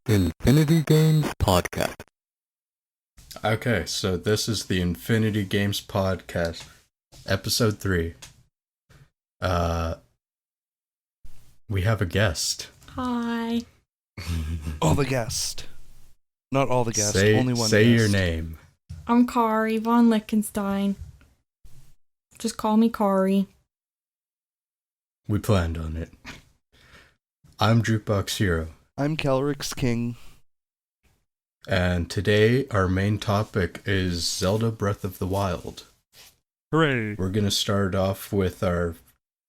Infinity Games Podcast. Okay, so this is the Infinity Games Podcast, episode 3. We have a guest. Hi. All the guest. Not all the guests, Say, only one say guest. your name. I'm Kari Von Lickenstein. Just call me Kari. We planned on it. I'm Jukeboxhero. I'm KelryxsKing. And today our main topic is Zelda Breath of the Wild. Hooray! We're going to start off with our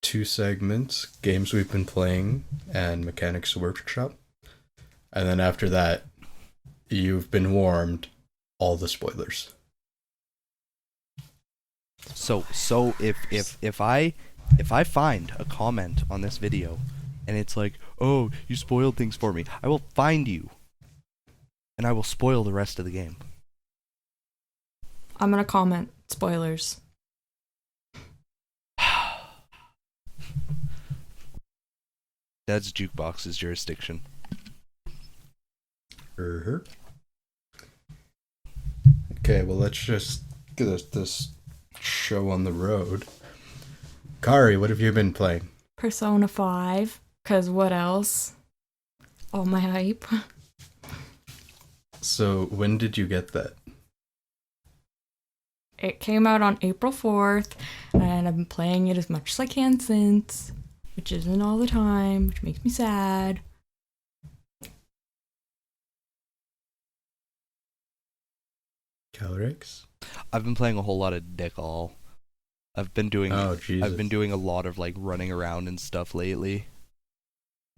2 segments, games we've been playing and mechanics workshop. And then after that, you've been warned, all the spoilers. So if I find a comment on this video and it's like, "Oh, you spoiled things for me," I will find you. And I will spoil the rest of the game. I'm gonna comment spoilers. That's Jukebox's jurisdiction. Okay, well, let's just get this show on the road. Kari, what have you been playing? Persona 5, cause what else? All my hype. So, when did you get that? It came out on April 4th, and I've been playing it as much as I can since, which isn't all the time, which makes me sad. Kelryx? I've been playing a whole lot of Dick All. I've been doing a lot of like running around and stuff lately.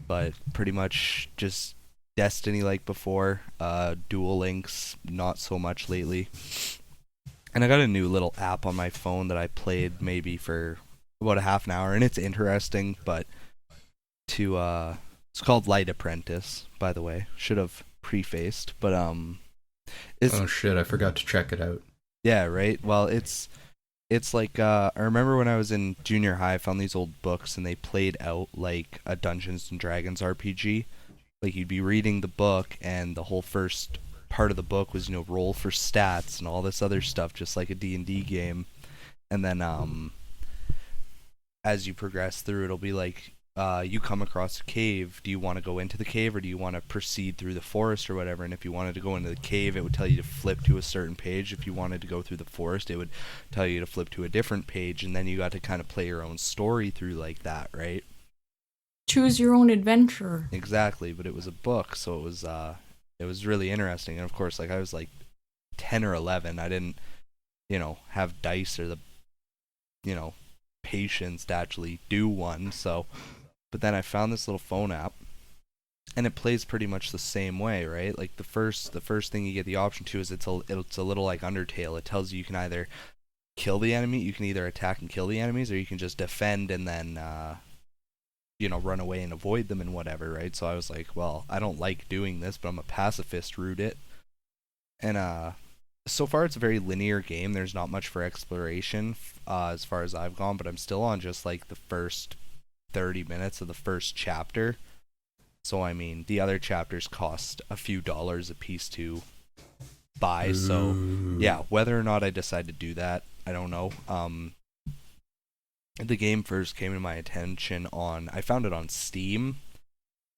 But pretty much just Destiny like before. Dual Links, not so much lately. And I got a new little app on my phone that I played maybe for about a half an hour, and it's interesting, but it's called Light Apprentice, by the way. Should have prefaced, but it's Oh shit, I forgot to check it out. yeah, right? Well, it's like, I remember when I was in junior high, I found these old books, and they played out like a Dungeons & Dragons RPG. Like, you'd be reading the book, and the whole first part of the book was, roll for stats and all this other stuff, just like a D&D game. And then, as you progress through, it'll be like, you come across a cave. Do you want to go into the cave, or do you want to proceed through the forest or whatever? And if you wanted to go into the cave, it would tell you to flip to a certain page. If you wanted to go through the forest, it would tell you to flip to a different page, and then you got to kind of play your own story through like that, right? Choose your own adventure. Exactly, but it was a book, so it was really interesting. And of course, like, I was like 10 or 11. I didn't, have dice or the, patience to actually do one, so... But then I found this little phone app, and it plays pretty much the same way, right? Like, the first thing you get the option to is it's a little like Undertale. It tells you can either kill the enemy, you can either attack and kill the enemies, or you can just defend and then run away and avoid them and whatever, right? So I was like, well, I don't like doing this, but I'm a pacifist, root it. And so far it's a very linear game. There's not much for exploration as far as I've gone, but I'm still on just like the first 30 minutes of the first chapter. So I mean, the other chapters cost a few dollars a piece to buy. Ooh. So yeah, whether or not I decide to do that, I don't know. The game first came to my attention I found it on Steam,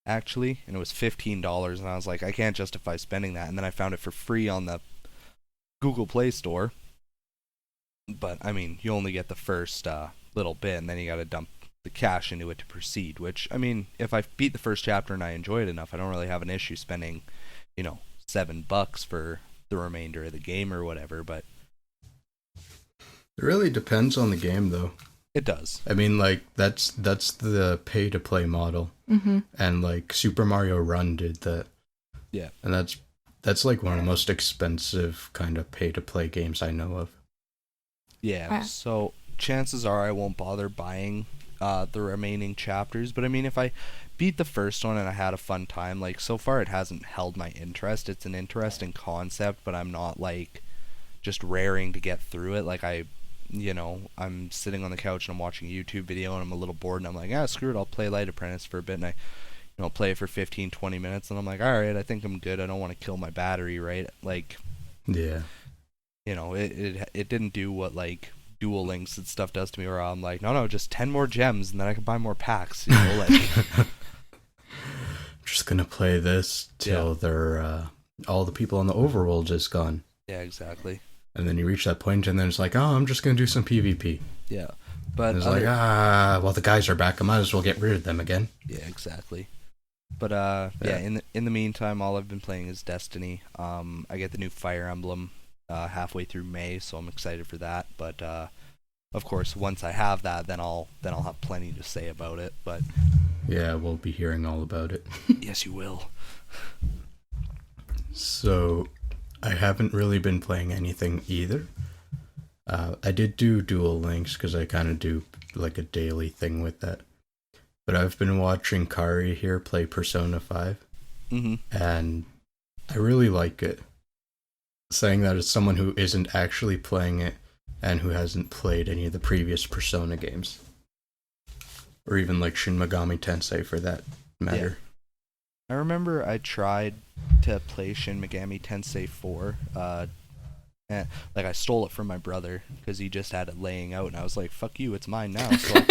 actually, and it was $15, and I was like, I can't justify spending that. And then I found it for free on the Google Play Store. But I mean, you only get the first little bit, and then you gotta dump the cash into it to proceed, which, I mean, if I beat the first chapter and I enjoy it enough, I don't really have an issue spending, $7 for the remainder of the game or whatever. But It really depends on the game, though. it does. I mean, like, that's the pay-to-play model. Mm-hmm. And, like, Super Mario Run did that. Yeah. And that's like one of the most expensive kind of pay-to-play games I know of. Yeah, so chances are I won't bother buying the remaining chapters, but I mean, if I beat the first one and I had a fun time, like, so far it hasn't held my interest. It's an interesting concept, but I'm not like just raring to get through it. Like, I'm sitting on the couch and I'm watching a YouTube video and I'm a little bored and I'm like, screw it, I'll play Light Apprentice for a bit, and I play it for 15, 20 minutes, and I'm like, all right, I think I'm good. I don't want to kill my battery, right? Like, Yeah. It didn't do what like Duel Links and stuff does to me, where I'm like, no, just 10 more gems, and then I can buy more packs. Like. Just gonna play this till they're all the people on the overworld is gone. Yeah, exactly. And then you reach that point, and then it's like, oh, I'm just gonna do some PvP. Yeah, but and it's like, well, the guys are back. I might as well get rid of them again. Yeah, exactly. But in the meantime, all I've been playing is Destiny. I get the new Fire Emblem halfway through May, so I'm excited for that. But of course, once I have that, then I'll have plenty to say about it. But yeah, we'll be hearing all about it. Yes, you will. So, I haven't really been playing anything either. I did do Duel Links because I kind of do like a daily thing with that. But I've been watching Kari here play Persona 5, and I really like it. Saying that as someone who isn't actually playing it and who hasn't played any of the previous Persona games. Or even like Shin Megami Tensei for that matter. Yeah. I remember I tried to play Shin Megami Tensei 4. And, like, I stole it from my brother because he just had it laying out, and I was like, fuck you, it's mine now. So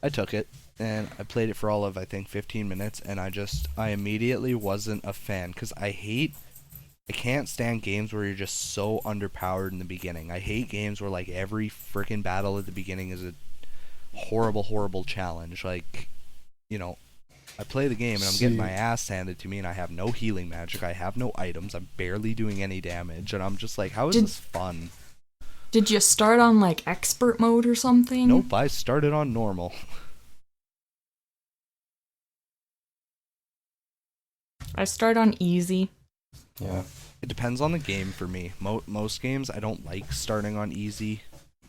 I took it, and I played it for all of, I think, 15 minutes, and I immediately wasn't a fan because I can't stand games where you're just so underpowered in the beginning. I hate games where, like, every freaking battle at the beginning is a horrible, horrible challenge. Like, I play the game and I'm getting my ass handed to me, and I have no healing magic, I have no items, I'm barely doing any damage, and I'm just like, how is this fun? Did you start on like expert mode or something? Nope, I started on normal. I start on easy. Yeah. It depends on the game for me. Most games I don't like starting on easy,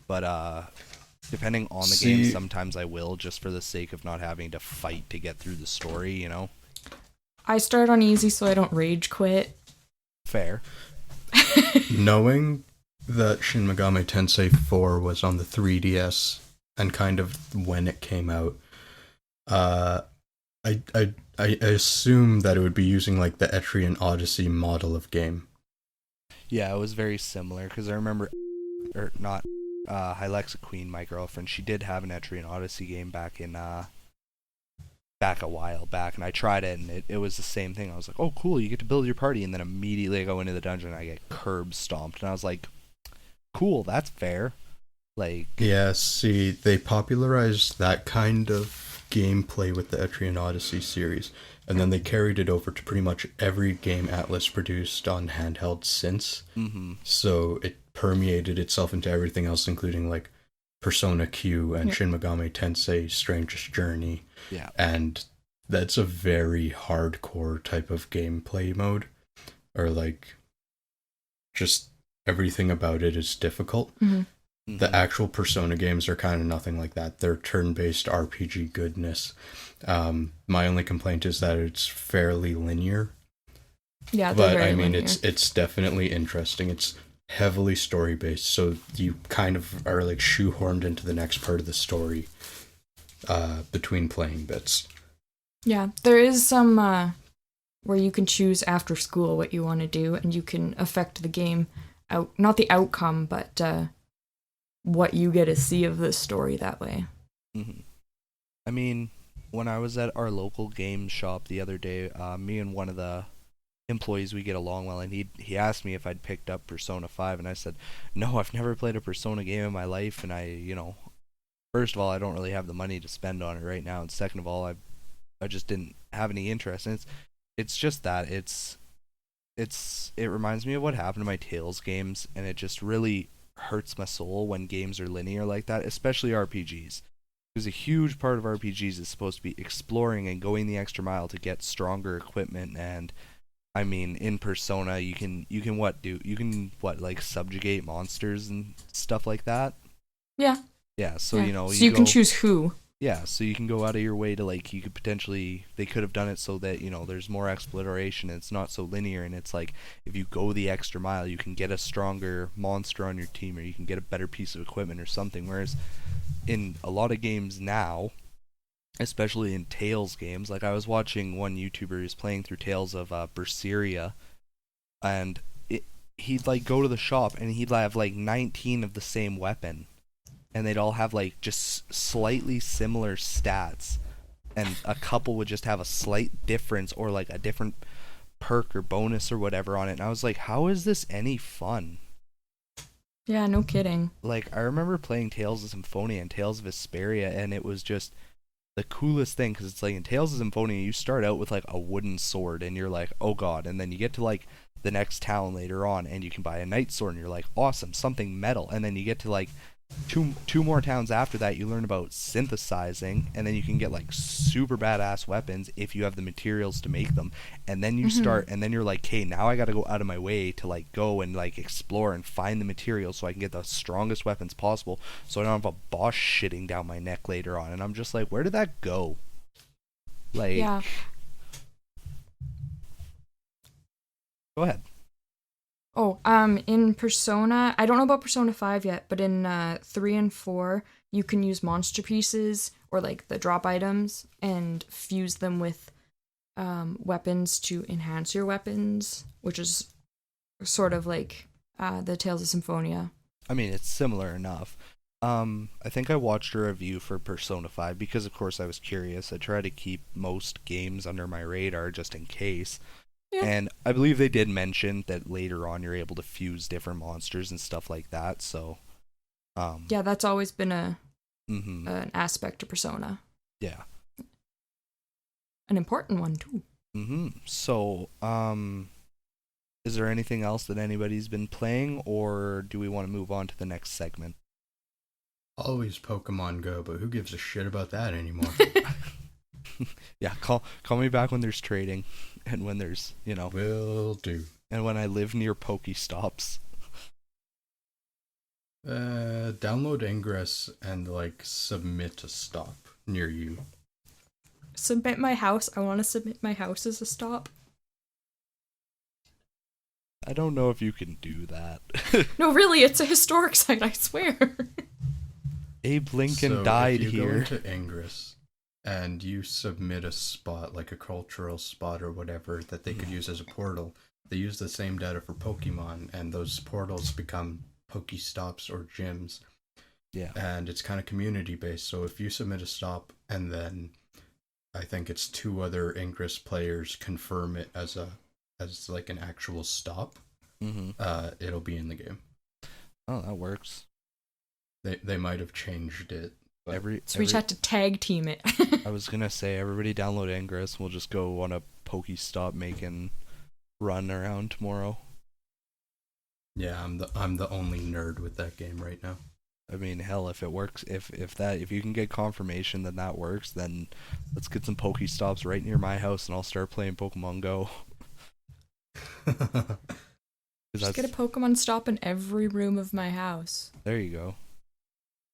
but depending on the game, sometimes I will, just for the sake of not having to fight to get through the story, I start on easy so I don't rage quit. Fair. Knowing that Shin Megami Tensei 4 was on the 3DS and kind of when it came out, I assume that it would be using like the Etrian Odyssey model of game. Yeah, it was very similar, because I remember, or not, Hylexa Queen, my girlfriend, she did have an Etrian Odyssey game back a while back, and I tried it, and it was the same thing. I was like, oh cool, you get to build your party, and then immediately I go into the dungeon and I get curb stomped, and I was like, cool, that's fair. Like, yeah, see, they popularized that kind of gameplay with the Etrian Odyssey series, and then they carried it over to pretty much every game Atlas produced on handheld since. So it permeated itself into everything else, including like Persona Q and Shin Megami Tensei Strangest Journey. Yeah. And that's a very hardcore type of gameplay mode, or like just everything about it is difficult. The actual Persona games are kind of nothing like that. They're turn-based RPG goodness. My only complaint is that it's fairly linear. Yeah, but very I mean, linear. it's definitely interesting. It's heavily story-based, so you kind of are like shoehorned into the next part of the story between playing bits. Yeah, there is some where you can choose after school what you want to do, and you can affect the game not the outcome, but what you get to see of the story that way. I mean, when I was at our local game shop the other day, me and one of the employees, we get along well, and he asked me if I'd picked up Persona 5, and I said, no, I've never played a Persona game in my life, and first of all, I don't really have the money to spend on it right now, and second of all, I just didn't have any interest, and it's just that, it reminds me of what happened to my Tales games, and it just really hurts my soul when games are linear like that, especially RPGs. Because a huge part of RPGs is supposed to be exploring and going the extra mile to get stronger equipment, and I mean, in Persona, you can like subjugate monsters and stuff like that. Yeah. Yeah, so so you can choose who. Yeah, so you can go out of your way to, like, they could have done it so that, there's more exploration, and it's not so linear, and it's like, if you go the extra mile, you can get a stronger monster on your team, or you can get a better piece of equipment or something, whereas in a lot of games now, especially in Tales games. Like, I was watching one YouTuber who's playing through Tales of Berseria, and he'd like go to the shop and he'd have like 19 of the same weapon, and they'd all have like just slightly similar stats, and a couple would just have a slight difference or like a different perk or bonus or whatever on it. And I was like, how is this any fun? Yeah, no kidding. Like, I remember playing Tales of Symphonia and Tales of Vesperia, and it was just the coolest thing, because it's like in Tales of Symphonia you start out with like a wooden sword and you're like, oh god, and then you get to like the next town later on and you can buy a knight sword and you're like, awesome, something metal. And then you get to like two more towns after that, you learn about synthesizing, and then you can get like super badass weapons if you have the materials to make them. And then you start, and then you're like, hey, now I gotta go out of my way to like go and like explore and find the materials so I can get the strongest weapons possible, so I don't have a boss shitting down my neck later on. And I'm just like, where did that go? Like, Yeah. Go ahead. Oh, in Persona, I don't know about Persona 5 yet, but in 3 and 4, you can use monster pieces or like the drop items and fuse them with weapons to enhance your weapons, which is sort of like the Tales of Symphonia. I mean, it's similar enough. I think I watched a review for Persona 5 because, of course, I was curious. I try to keep most games under my radar just in case. Yeah. And I believe they did mention that later on you're able to fuse different monsters and stuff like that, so... yeah, that's always been mm-hmm. an aspect of Persona. Yeah. An important one, too. Mm-hmm. So, is there anything else that anybody's been playing, or do we want to move on to the next segment? Always Pokemon Go, but who gives a shit about that anymore? Yeah, call me back when there's trading, and when there's, you know... Will do. And when I live near Pokestops. Download Ingress and, like, submit a stop near you. Submit my house. I want to submit my house as a stop. I don't know if you can do that. No, really, it's a historic site, I swear. Abe Lincoln So died if you here. go into Ingress and you submit a spot, like a cultural spot or whatever, that they could use as a portal, they use the same data for Pokemon, and those portals become Pokestops or gyms. Yeah. And it's kind of community based, so if you submit a stop and then I think it's 2 other Ingress players confirm it as like an actual stop, it'll be in the game. Oh, that works. They might have changed it. So we just had to tag team it. I was gonna say, everybody download Ingress, and we'll just go on a Pokestop making run around tomorrow. Yeah, I'm the only nerd with that game right now. I mean, hell, if it works, if you can get confirmation that that works, then let's get some Pokestops right near my house, and I'll start playing Pokemon Go. Just get a Pokemon stop in every room of my house. There you go.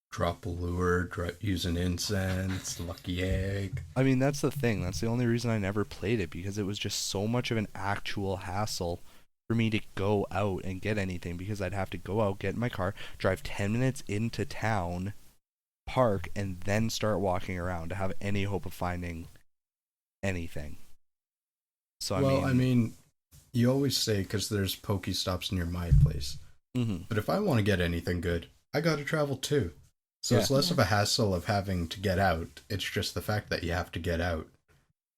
Drop a lure, use an incense, lucky egg. I mean, that's the thing. That's the only reason I never played it, because it was just so much of an actual hassle for me to go out and get anything, because I'd have to go out, get in my car, drive 10 minutes into town, park, and then start walking around to have any hope of finding anything. So, I mean, you always say, because there's Pokestops near my place. Mm-hmm. But if I want to get anything good, I gotta travel too. So it's less of a hassle of having to get out. It's just the fact that you have to get out.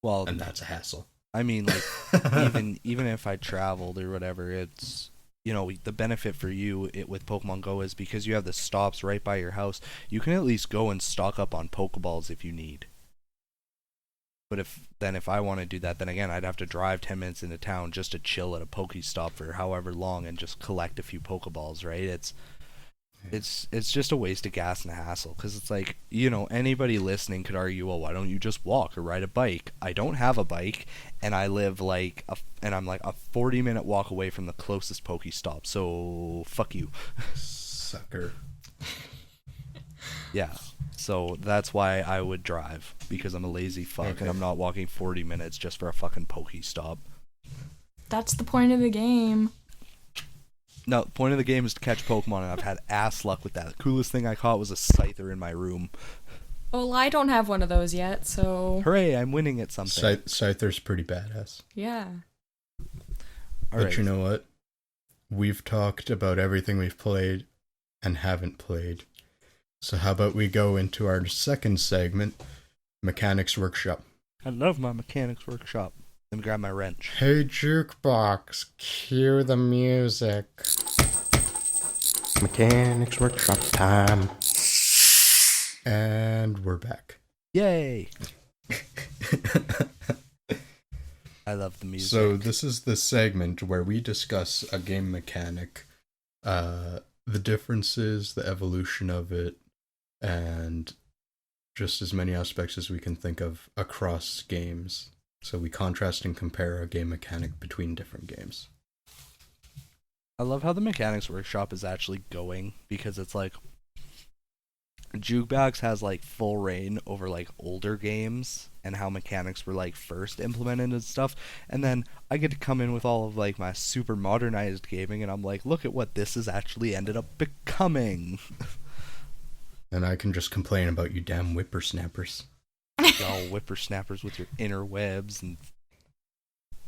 Well, and that's a hassle. I mean, like, even if I traveled or whatever, it's, you know, the benefit for you with Pokemon Go is because you have the stops right by your house, you can at least go and stock up on Pokeballs if you need. But if I want to do that, then again, I'd have to drive 10 minutes into town just to chill at a Pokestop for however long and just collect a few Pokeballs, right? It's just a waste of gas and a hassle, because it's like, you know, anybody listening could argue, well, why don't you just walk or ride a bike? I don't have a bike, and I live I'm like a 40-minute walk away from the closest Pokestop, so fuck you. Sucker. Yeah, so that's why I would drive, because I'm a lazy fuck, and I'm not walking 40 minutes just for a fucking Pokestop. That's the point of the game. No, the point of the game is to catch Pokemon, and I've had ass luck with that. The coolest thing I caught was a Scyther in my room. Well, I don't have one of those yet, so Hooray, I'm winning at something. Scyther's pretty badass. yeah. But you know what? We've talked about everything we've played and haven't played. So how about we go into our second segment, Mechanics Workshop. I love my Mechanics Workshop. Let me grab my wrench. Hey Jukebox, cue the music. Mechanics Workshop time. And we're back. Yay! I love the music. So this is the segment where we discuss a game mechanic, the differences, the evolution of it, and just as many aspects as we can think of across games. So we contrast and compare a game mechanic between different games. I love how the Mechanics Workshop is actually going, because it's like Jukebox has like full reign over like older games and how mechanics were like first implemented and stuff, and then I get to come in with all of like my super modernized gaming, and I'm like, look at what this has actually ended up becoming. And I can just complain about you damn whippersnappers. Y'all whippersnappers with your interwebs and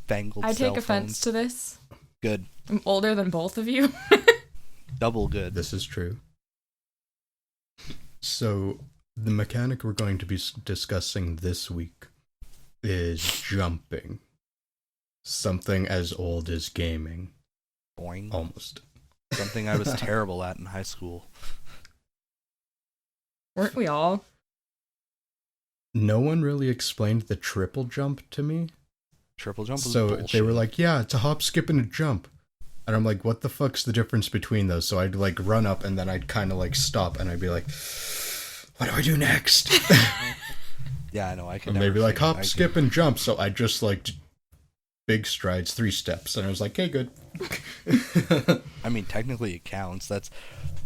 fangled I cell take offense phones. to this. Good. I'm older than both of you. Double good. This is true. So, the mechanic we're going to be discussing this week is jumping. Something as old as gaming. Boing. Almost. Something I was terrible at in high school. Weren't we all? No one really explained the triple jump to me. Triple jump was So bullshit. they were like, yeah, it's a hop, skip, and a jump. And I'm like, what the fuck's the difference between those? So I'd like run up and then I'd kind of like stop and I'd be like, what do I do next? Yeah, I know. I can. And they'd be like, hop, I skip, and jump. So I just like big strides, 3 steps. And I was like, okay, good. I mean, technically it counts. That's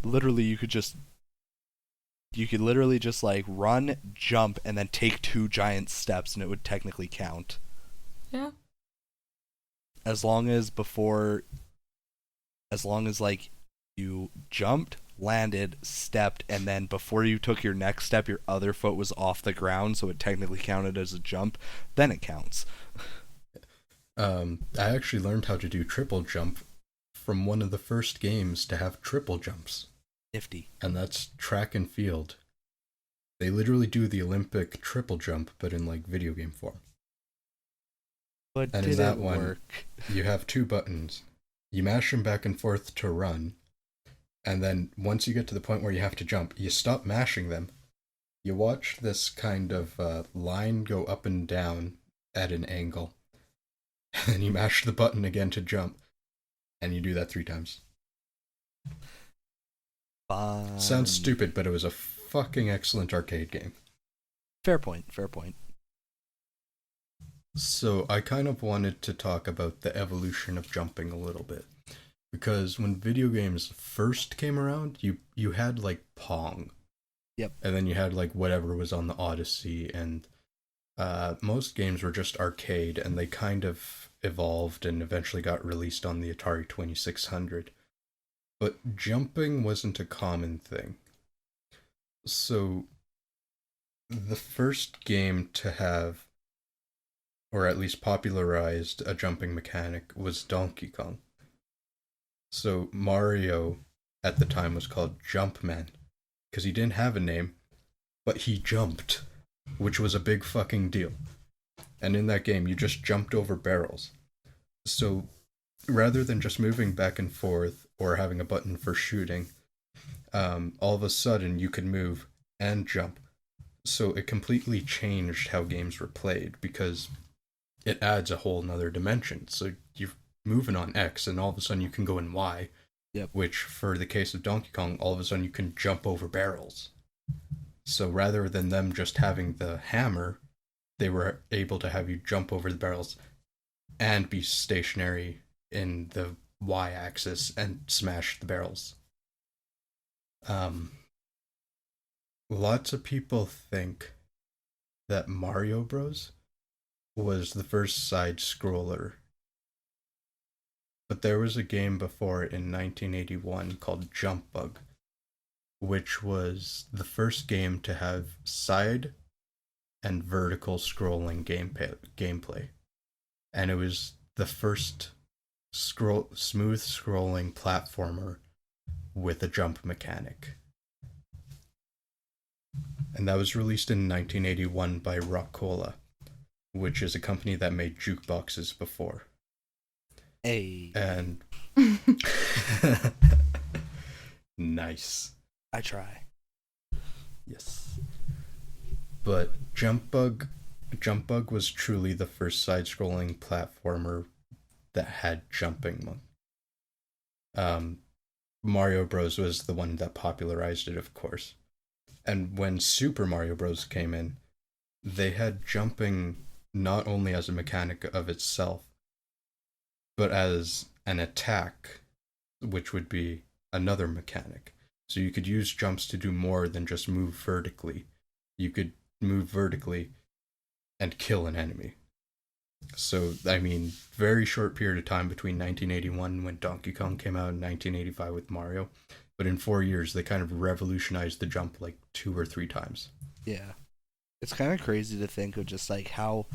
literally you could literally just like run, jump, and then take 2 giant steps, and it would technically count. Yeah. As long as like you jumped, landed, stepped, and then before you took your next step, your other foot was off the ground, so it technically counted as a jump, then it counts. I actually learned how to do triple jump from one of the first games to have triple jumps. Nifty. And that's track and field. They literally do the Olympic triple jump, but in like video game form. But And did in that it one, work? you have 2 buttons. You mash them back and forth to run. And then once you get to the point where you have to jump, you stop mashing them. You watch this kind of line go up and down at an angle. And then you mash the button again to jump. And you do that 3 times. Fun. Sounds stupid, but it was a fucking excellent arcade game. Fair point. Fair point. So I kind of wanted to talk about the evolution of jumping a little bit. Because when video games first came around, you had like Pong. Yep. And then you had like whatever was on the Odyssey, and most games were just arcade, and they kind of evolved and eventually got released on the Atari 2600. But jumping wasn't a common thing. So the first game to have, or at least popularized, a jumping mechanic was Donkey Kong. So Mario at the time was called Jumpman, because he didn't have a name, but he jumped, which was a big fucking deal. And in that game, you just jumped over barrels. So rather than just moving back and forth or having a button for shooting, all of a sudden you could move and jump. So it completely changed how games were played, because it adds a whole nother dimension. So you're moving on X, and all of a sudden you can go in Y. Yep. Which, for the case of Donkey Kong, all of a sudden you can jump over barrels. So rather than them just having the hammer, they were able to have you jump over the barrels and be stationary in the Y-axis and smash the barrels. Lots of people think that Mario Bros. Was the first side-scroller. But there was a game before it in 1981 called Jump Bug, which was the first game to have side and vertical scrolling gameplay. And it was the first smooth scrolling platformer with a jump mechanic. And that was released in 1981 by Rockola, which is a company that made jukeboxes before. Hey. And nice. I try. Yes. But Jump Bug was truly the first side-scrolling platformer that had jumping. Mario Bros. Was the one that popularized it, of course. And when Super Mario Bros. Came in, they had jumping not only as a mechanic of itself, but as an attack, which would be another mechanic. So you could use jumps to do more than just move vertically. You could move vertically and kill an enemy. So, I mean, very short period of time between 1981 when Donkey Kong came out and 1985 with Mario. But in 4 years, they kind of revolutionized the jump like 2 or 3 times. Yeah. It's kind of crazy to think of just like how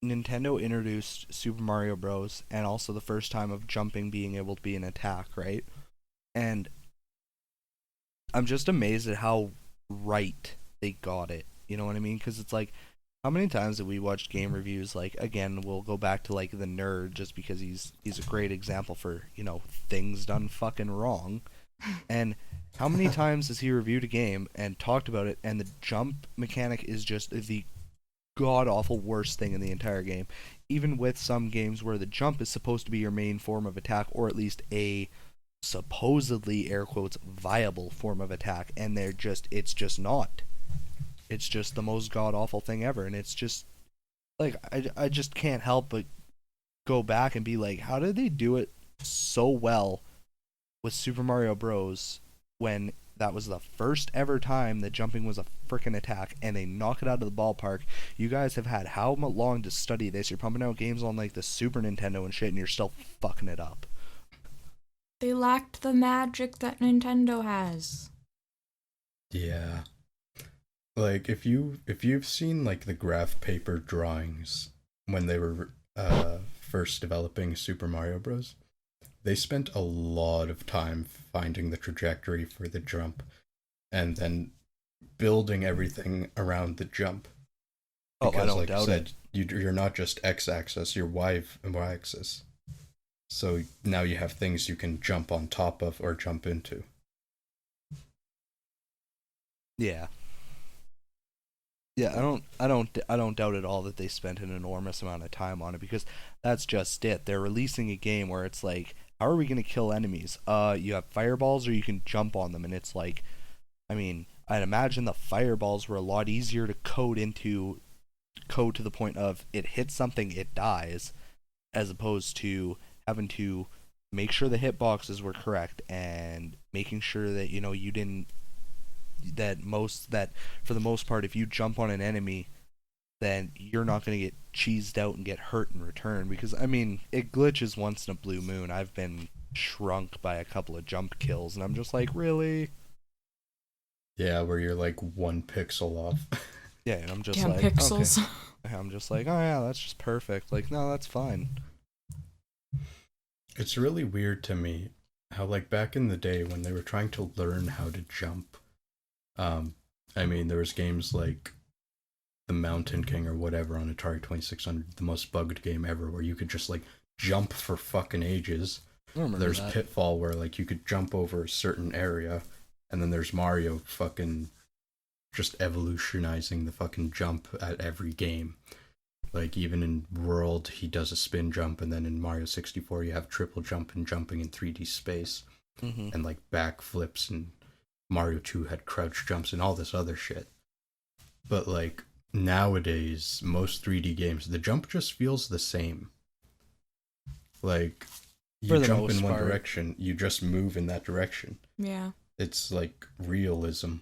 Nintendo introduced Super Mario Bros. And also the first time of jumping being able to be an attack, right? And I'm just amazed at how right they got it. You know what I mean? Because it's like, how many times have we watched game reviews? Like, again, we'll go back to like the nerd just because he's a great example for, you know, things done fucking wrong. And how many times has he reviewed a game and talked about it, and the jump mechanic is just the god awful worst thing in the entire game? Even with some games where the jump is supposed to be your main form of attack, or at least a supposedly air quotes viable form of attack, and it's just not. It's just the most god awful thing ever, and it's just like I just can't help but go back and be like, how did they do it so well with Super Mario Bros. When that was the first ever time that jumping was a frickin' attack, and they knock it out of the ballpark? You guys have had how long to study this? You're pumping out games on like the Super Nintendo and shit, and you're still fucking it up. They lacked the magic that Nintendo has. Yeah. Like, if you've seen like the graph paper drawings when they were first developing Super Mario Bros., they spent a lot of time finding the trajectory for the jump and then building everything around the jump. Because, I don't like doubt I said, it. you're not just x-axis, you're y-axis. So now you have things you can jump on top of or jump into. Yeah. Yeah, I don't doubt at all that they spent an enormous amount of time on it, because that's just it. They're releasing a game where it's like, how are we going to kill enemies? You have fireballs, or you can jump on them, and it's like, I mean, I'd imagine the fireballs were a lot easier to code to the point of it hits something, it dies, as opposed to having to make sure the hitboxes were correct and making sure that, you know, you didn't that for the most part, if you jump on an enemy, then you're not going to get cheesed out and get hurt in return. Because, I mean, it glitches once in a blue moon. I've been shrunk by a couple of jump kills, and I'm just like, really? Yeah, where you're like 1 pixel off. Yeah, and I'm just Damn like, pixels. okay. I'm just like, oh yeah, that's just perfect. Like, no, that's fine. It's really weird to me how, like, back in the day when they were trying to learn how to jump, I mean, there was games like the Mountain King or whatever on Atari 2600, the most bugged game ever, where you could just like jump for fucking ages. There's that. Pitfall, where like you could jump over a certain area, and then there's Mario fucking just evolutionizing the fucking jump at every game. Like, even in World, he does a spin jump, and then in Mario 64, you have triple jump and jumping in 3D space, and like backflips, and Mario 2 had crouch jumps and all this other shit. But like, nowadays, most 3D games, the jump just feels the same. Like, you jump in one direction, you just move in that direction. Yeah. It's like realism.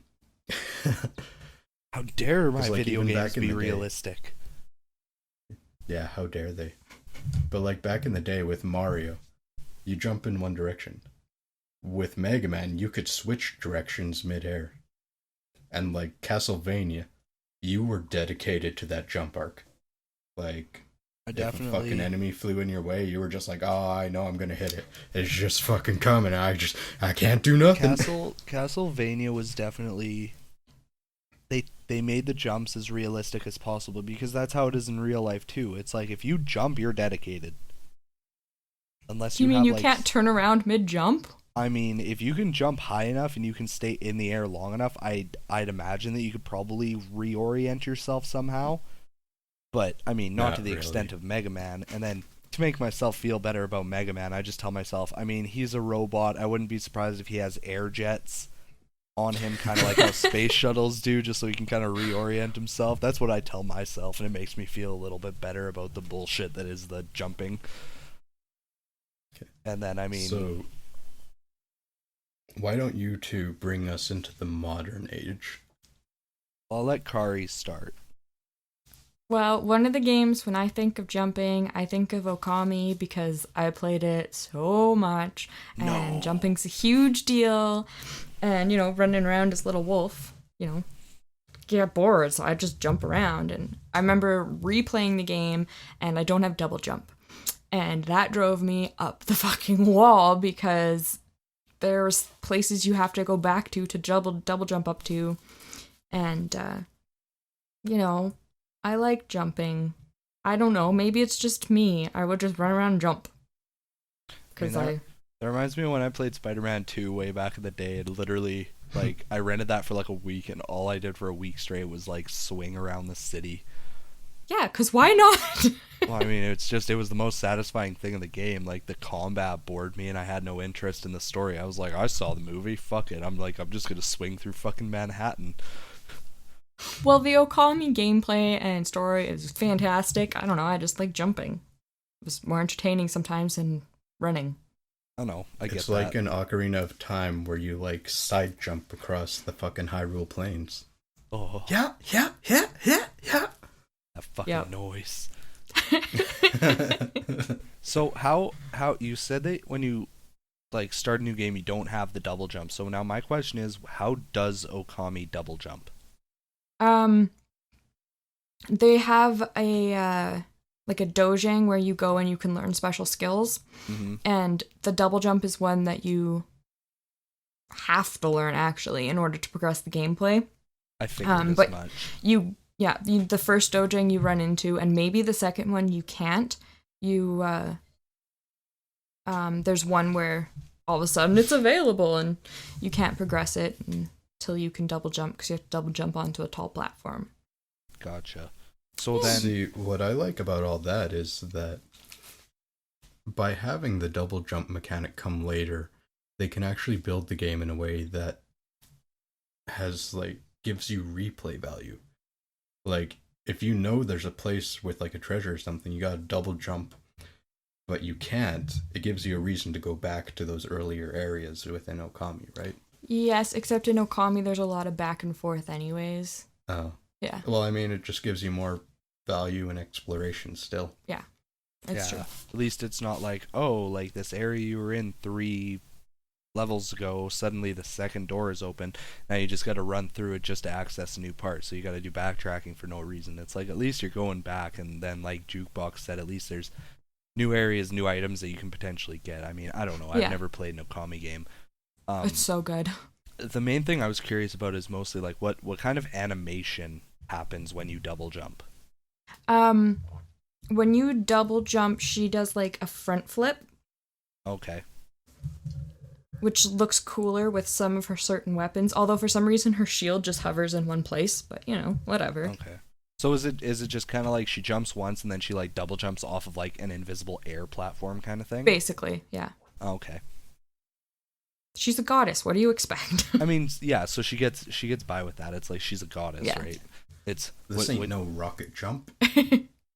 How dare my like, video games be day, realistic? Yeah, how dare they? But like back in the day with Mario, you jump in one direction. with Mega Man, you could switch directions midair. And like Castlevania, you were dedicated to that jump arc. Like, I if a definitely fucking enemy flew in your way, you were just like, oh, I know I'm gonna hit it. It's just fucking coming. I can't do nothing. Castlevania was definitely they made the jumps as realistic as possible, because that's how it is in real life too. It's like if you jump, you're dedicated. Unless You you mean have, you like, can't turn around mid-jump? I mean, if you can jump high enough and you can stay in the air long enough, I'd imagine that you could probably reorient yourself somehow. But, I mean, not to the extent of Mega Man. And then, to make myself feel better about Mega Man, I just tell myself, I mean, he's a robot. I wouldn't be surprised if he has air jets on him, kind of like how space shuttles do, just so he can kind of reorient himself. That's what I tell myself, and it makes me feel a little bit better about the bullshit that is the jumping. Okay. And then, I mean... So, why don't you two bring us into the modern age? I'll let Kari start. Well, one of the games, when I think of jumping, I think of Okami because I played it so much, and jumping's a huge deal, and, you know, running around as little wolf, you know, get bored, so I just jump around, and I remember replaying the game, and I don't have double jump, and that drove me up the fucking wall, because there's places you have to go back to double jump up to, and, you know, I like jumping. I don't know, maybe it's just me. I would just run around and jump. That reminds me of when I played Spider-Man 2 way back in the day, and literally, like, I rented that for like a week, and all I did for a week straight was, like, swing around the city. Yeah, because why not? Well, I mean, it was the most satisfying thing in the game. Like, the combat bored me, and I had no interest in the story. I was like, I saw the movie, fuck it. I'm just gonna swing through fucking Manhattan. Well, the Okami gameplay and story is fantastic. I don't know, I just like jumping. It was more entertaining sometimes than running. I know, I get that. It's like an Ocarina of Time where you, like, side jump across the fucking Hyrule Plains. Oh. Yeah. That fucking noise. So how you said that when you, like, start a new game you don't have the double jump. So now my question is, how does Okami double jump? They have a like a dojang where you go and you can learn special skills, and the double jump is one that you have to learn actually in order to progress the gameplay. I figured but as much. The first dojang you run into, and maybe the second one you can't. There's one where all of a sudden it's available and you can't progress it until you can double jump, because you have to double jump onto a tall platform. Gotcha. So then, see, what I like about all that is that by having the double jump mechanic come later, they can actually build the game in a way that has, like, gives you replay value. Like, if you know there's a place with, like, a treasure or something, you gotta double jump, but you can't, it gives you a reason to go back to those earlier areas within Okami, right? Yes, except in Okami there's a lot of back and forth anyways. Oh. Yeah. Well, I mean, it just gives you more value and exploration still. Yeah. That's true. At least it's not like, oh, like this area you were in 3 levels ago, suddenly the second door is open. Now you just got to run through it just to access a new part. So you got to do backtracking for no reason. It's like, at least you're going back, and then, like Jukebox said, at least there's new areas, new items that you can potentially get. I mean, I don't know. I've never played an Okami game. It's so good. The main thing I was curious about is mostly like what kind of animation happens when you double jump. When you double jump, she does like a front flip. Okay. Which looks cooler with some of her certain weapons, although for some reason her shield just hovers in one place, but you know, whatever. Okay. So is it just kind of like she jumps once and then she like double jumps off of like an invisible air platform kind of thing? Basically, yeah. Okay. She's a goddess. What do you expect? I mean, yeah, so she gets by with that. It's like she's a goddess, right? It's this ain't no rocket jump.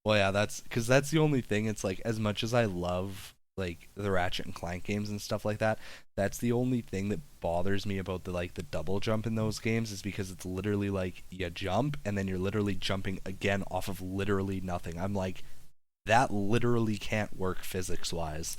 Well, yeah, that's the only thing. It's like, as much as I love like the Ratchet and Clank games and stuff like that, that's the only thing that bothers me about the double jump in those games, is because it's literally like you jump and then you're literally jumping again off of literally nothing. I'm like, that literally can't work physics wise.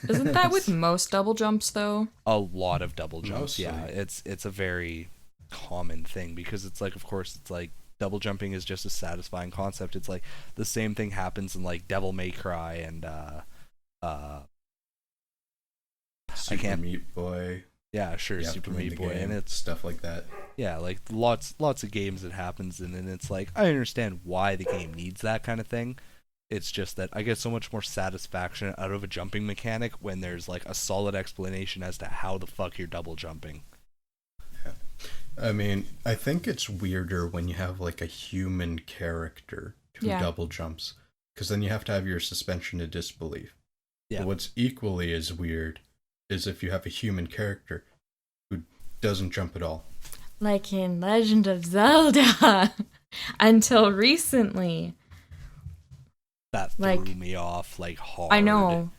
Isn't that with most double jumps though? A lot of double jumps. Mostly. Yeah, it's a very common thing because it's like, of course, it's like double jumping is just a satisfying concept. It's like the same thing happens in like Devil May Cry and Super can't- Meat Boy. yeah, sure, You have Super to win Meat the Boy, game, and it's stuff like that. yeah, like lots of games that happens, and then it's like I understand why the game needs that kind of thing. It's just that I get so much more satisfaction out of a jumping mechanic when there's like a solid explanation as to how the fuck you're double jumping. I mean, I think it's weirder when you have like a human character who Yeah. double jumps, because then you have to have your suspension of disbelief. Yeah. But what's equally as weird is if you have a human character who doesn't jump at all. Like in Legend of Zelda. Until recently. That threw Like- me off like hard. I know.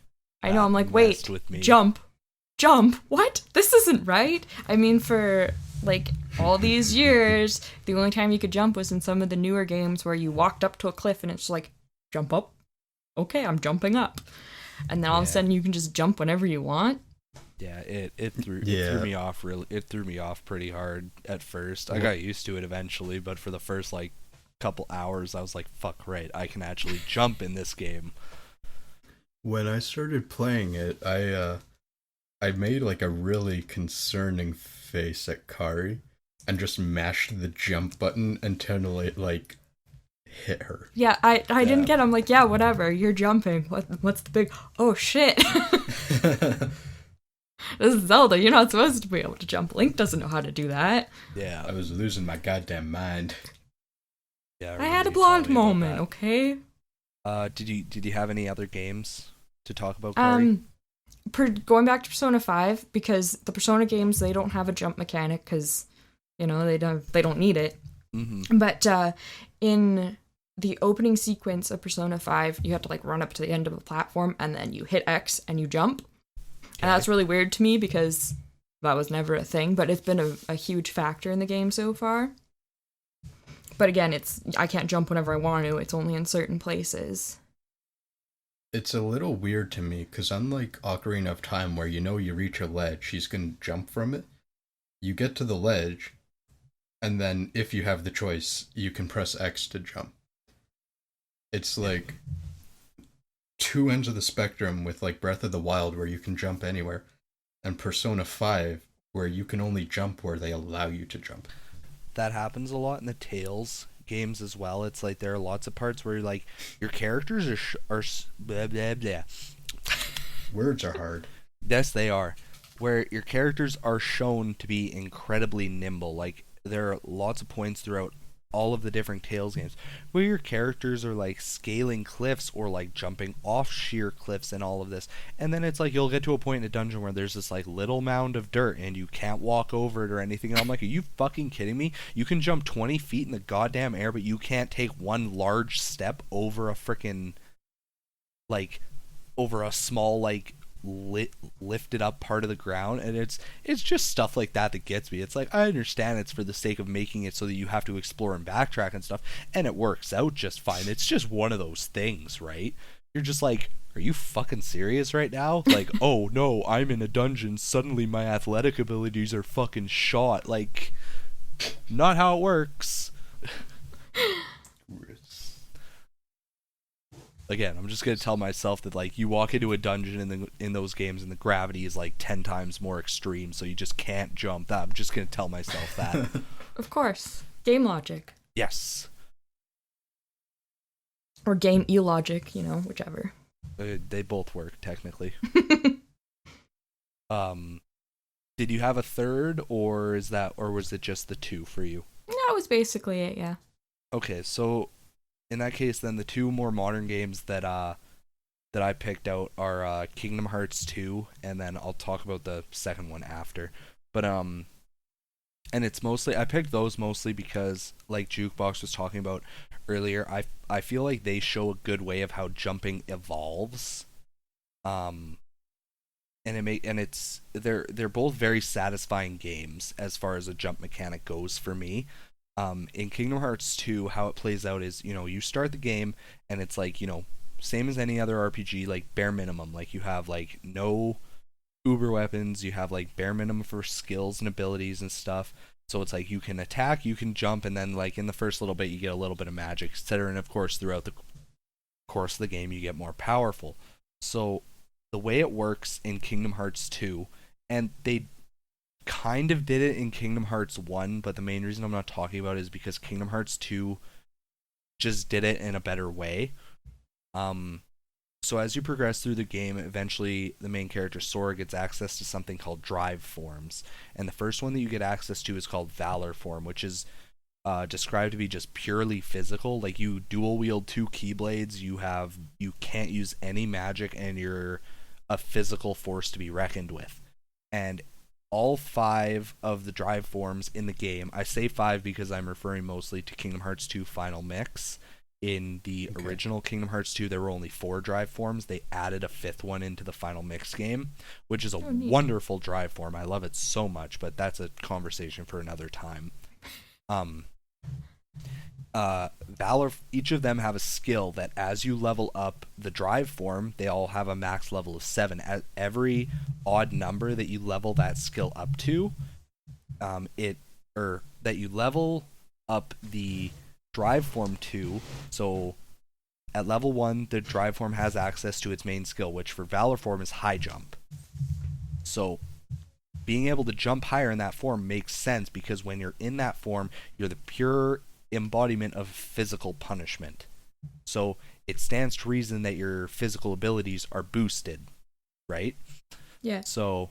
That I'm like, messed wait, with me. jump. What? This isn't right. I mean, for like all these years, the only time you could jump was in some of the newer games where you walked up to a cliff and it's like, jump up. Okay, I'm jumping up. And then all of a Yeah. sudden you can just jump whenever you want. Yeah, it threw Yeah. me off really. It threw me off pretty hard at first. I got used to it eventually, but for the first like couple hours, I was like, "Fuck right, I can actually jump in this game." When I started playing it, I made like a really concerning face at Kari and just mashed the jump button until it like hit her. Yeah, I didn't Yeah. get. I'm like, yeah, whatever. You're jumping. What's the big? Oh shit! This is Zelda. You're not supposed to be able to jump. Link doesn't know how to do that. I Yeah, was losing my goddamn mind. yeah. I had a everybody blonde tell me about moment. Okay. that. Did you have any other games to talk about, Kari? Going back to Persona 5, because the Persona games, they don't have a jump mechanic because, you know, they don't need it. Mm-hmm. But in the opening sequence of Persona 5, you have to like run up to the end of a platform and then you hit X and you jump. And that's really weird to me because that was never a thing, but it's been a huge factor in the game so far. But again, I can't jump whenever I want to. It's only in certain places. It's a little weird to me because unlike Ocarina of Time, where you know you reach a ledge, she's gonna jump from it. You get to the ledge, and then if you have the choice, you can press X to jump. It's like two ends of the spectrum with like Breath of the Wild, where you can jump anywhere, and Persona 5, where you can only jump where they allow you to jump. That happens a lot in the Tales games as well. It's like there are lots of parts where like your characters are blah blah blah. Words are hard. Yes, they are. Where your characters are shown to be incredibly nimble. Like there are lots of points throughout all of the different Tales games where your characters are like scaling cliffs or like jumping off sheer cliffs and all of this. And then it's like you'll get to a point in a dungeon where there's this like little mound of dirt and you can't walk over it or anything. And I'm like, are you fucking kidding me? You can jump 20 feet in the goddamn air, but you can't take one large step over a freaking like over a small like lifted up part of the ground. And it's just stuff like that gets me. It's like I understand it's for the sake of making it so that you have to explore and backtrack and stuff, and it works out just fine. It's just one of those things, right? You're just like, are you fucking serious right now? Like, oh no, I'm in a dungeon, suddenly my athletic abilities are fucking shot. Like, not how it works. Again, I'm just gonna tell myself that like you walk into a dungeon in those games and the gravity is like 10 times more extreme, so you just can't jump. I'm just gonna tell myself that. Of course. Game logic. Yes. Or game e-logic, you know, whichever. They both work technically. Did you have a third, or was it just the two for you? That was basically it, yeah. Okay, so in that case, then the two more modern games that I picked out are Kingdom Hearts 2, and then I'll talk about the second one after. But and it's mostly I picked those mostly because, like Jukebox was talking about earlier, I feel like they show a good way of how jumping evolves. And they're both very satisfying games as far as a jump mechanic goes for me. In Kingdom Hearts 2, how it plays out is, you know, you start the game and it's like, you know, same as any other RPG, like bare minimum. Like you have like no uber weapons, you have like bare minimum for skills and abilities and stuff. So it's like you can attack, you can jump, and then like in the first little bit you get a little bit of magic, etc. And of course throughout the course of the game you get more powerful. So the way it works in Kingdom Hearts 2, and they kind of did it in Kingdom Hearts 1, but the main reason I'm not talking about it is because Kingdom Hearts 2 just did it in a better way. So as you progress through the game, eventually the main character Sora gets access to something called drive forms. And the first one that you get access to is called Valor form, which is described to be just purely physical. Like you dual wield 2 keyblades, you can't use any magic, and you're a physical force to be reckoned with. And all 5 of the drive forms in the game, I say 5 because I'm referring mostly to Kingdom Hearts 2 Final Mix. In the original Kingdom Hearts 2, there were only 4 drive forms. They added a 5th one into the Final Mix game, which is a wonderful drive form. I love it so much, but that's a conversation for another time. Valor, each of them have a skill that as you level up the drive form, they all have a max level of 7. At every odd number that you level that skill up to, that you level up the drive form to. So at level 1, the drive form has access to its main skill, which for Valor form is high jump. So being able to jump higher in that form makes sense, because when you're in that form, you're the pure embodiment of physical punishment. So it stands to reason that your physical abilities are boosted, right? Yeah. So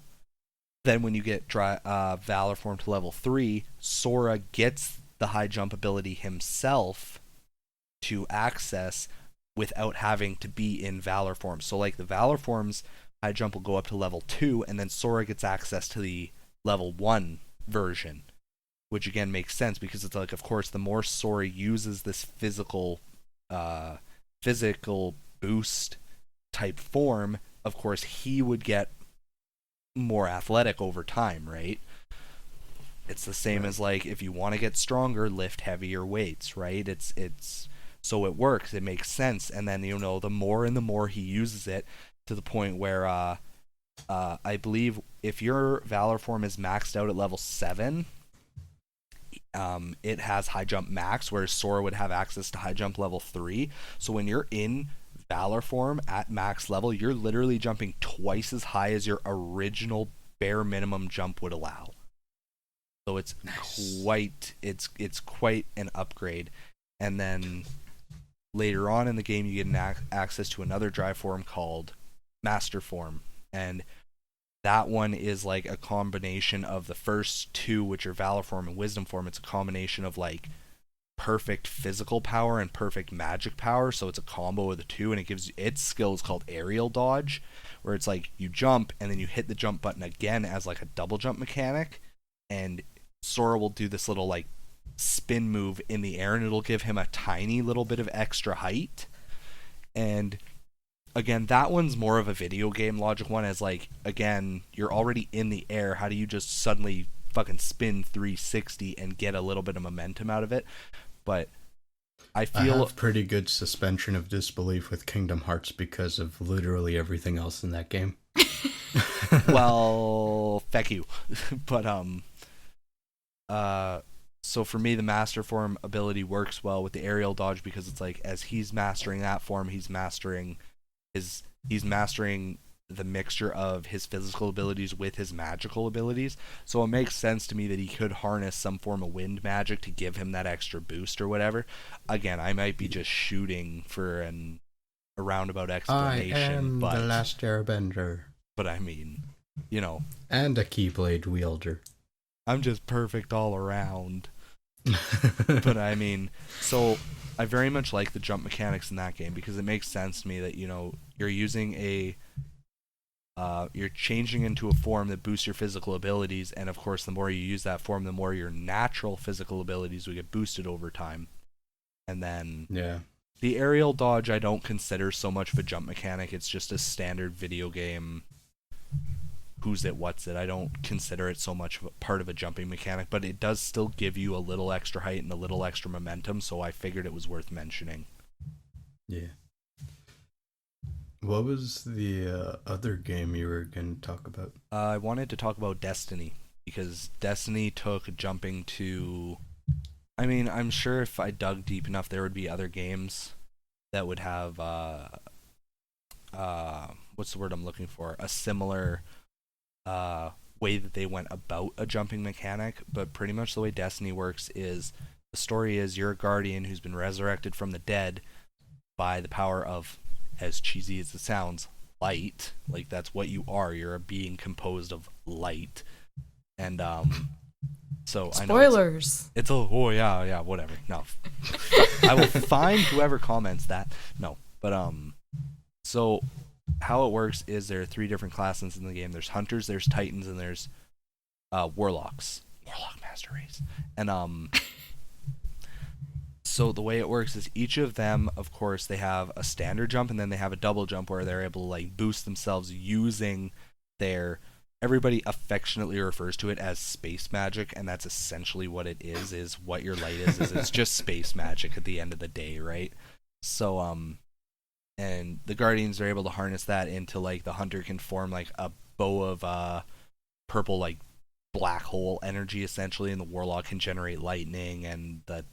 then when you get Valor form to level 3, Sora gets the high jump ability himself to access without having to be in Valor form. So like the Valor form's high jump will go up to level 2, and then Sora gets access to the level 1 version, which again makes sense because it's like, of course, the more Sora uses this physical boost type form, of course he would get more athletic over time, right? It's the same as like if you want to get stronger, lift heavier weights, right? It's so it works. It makes sense. And then the more and the more he uses it, to the point where I believe if your Valor form is maxed out at level 7, it has high jump max, whereas Sora would have access to high jump level 3. So when you're in Valor form at max level, you're literally jumping twice as high as your original bare minimum jump would allow. So it's quite an upgrade. And then later on in the game, you get access to another drive form called Master Form, and that one is like a combination of the first 2, which are Valor Form and Wisdom Form. It's a combination of like perfect physical power and perfect magic power, so it's a combo of the 2, and it gives its skill is called Aerial Dodge, where it's like you jump and then you hit the jump button again as like a double jump mechanic, and Sora will do this little like spin move in the air, and it'll give him a tiny little bit of extra height. And again, that one's more of a video game logic one, as like, again, you're already in the air, how do you just suddenly fucking spin 360 and get a little bit of momentum out of it? But I have pretty good suspension of disbelief with Kingdom Hearts because of literally everything else in that game. Well, feck you. But so for me, the Master Form ability works well with the Aerial Dodge, because it's like as he's mastering that form, he's mastering the mixture of his physical abilities with his magical abilities. So it makes sense to me that he could harness some form of wind magic to give him that extra boost or whatever. Again, I might be just shooting for a roundabout explanation. I am the last airbender. But I mean, and a Keyblade wielder. I'm just perfect all around. But I mean, so I very much like the jump mechanics in that game, because it makes sense to me that you're using you're changing into a form that boosts your physical abilities, and of course the more you use that form, the more your natural physical abilities will get boosted over time. And then the Aerial Dodge I don't consider so much of a jump mechanic. It's just a standard video game who's it, what's it. I don't consider it so much of a part of a jumping mechanic, but it does still give you a little extra height and a little extra momentum, so I figured it was worth mentioning. Yeah. What was the other game you were going to talk about? I wanted to talk about Destiny, because Destiny took jumping to... I mean, I'm sure if I dug deep enough, there would be other games that would have, what's the word I'm looking for? A similar way that they went about a jumping mechanic, but pretty much the way Destiny works is, the story is you're a guardian who's been resurrected from the dead by the power of, as cheesy as it sounds, light. Like, that's what you are. You're a being composed of light. And, so spoilers. I know it's a, oh yeah, whatever. No. I will find whoever comments that. No. But, so how it works is there are 3 different classes in the game. There's hunters, there's titans, and there's warlocks. Warlock master race. And so the way it works is each of them, of course, they have a standard jump and then they have a double jump where they're able to like boost themselves using their... Everybody affectionately refers to it as space magic, and that's essentially what it is what your light is it's just space magic at the end of the day, right? So and the guardians are able to harness that into, like, the hunter can form like a bow of purple, like, black hole energy essentially, and the warlock can generate lightning, and the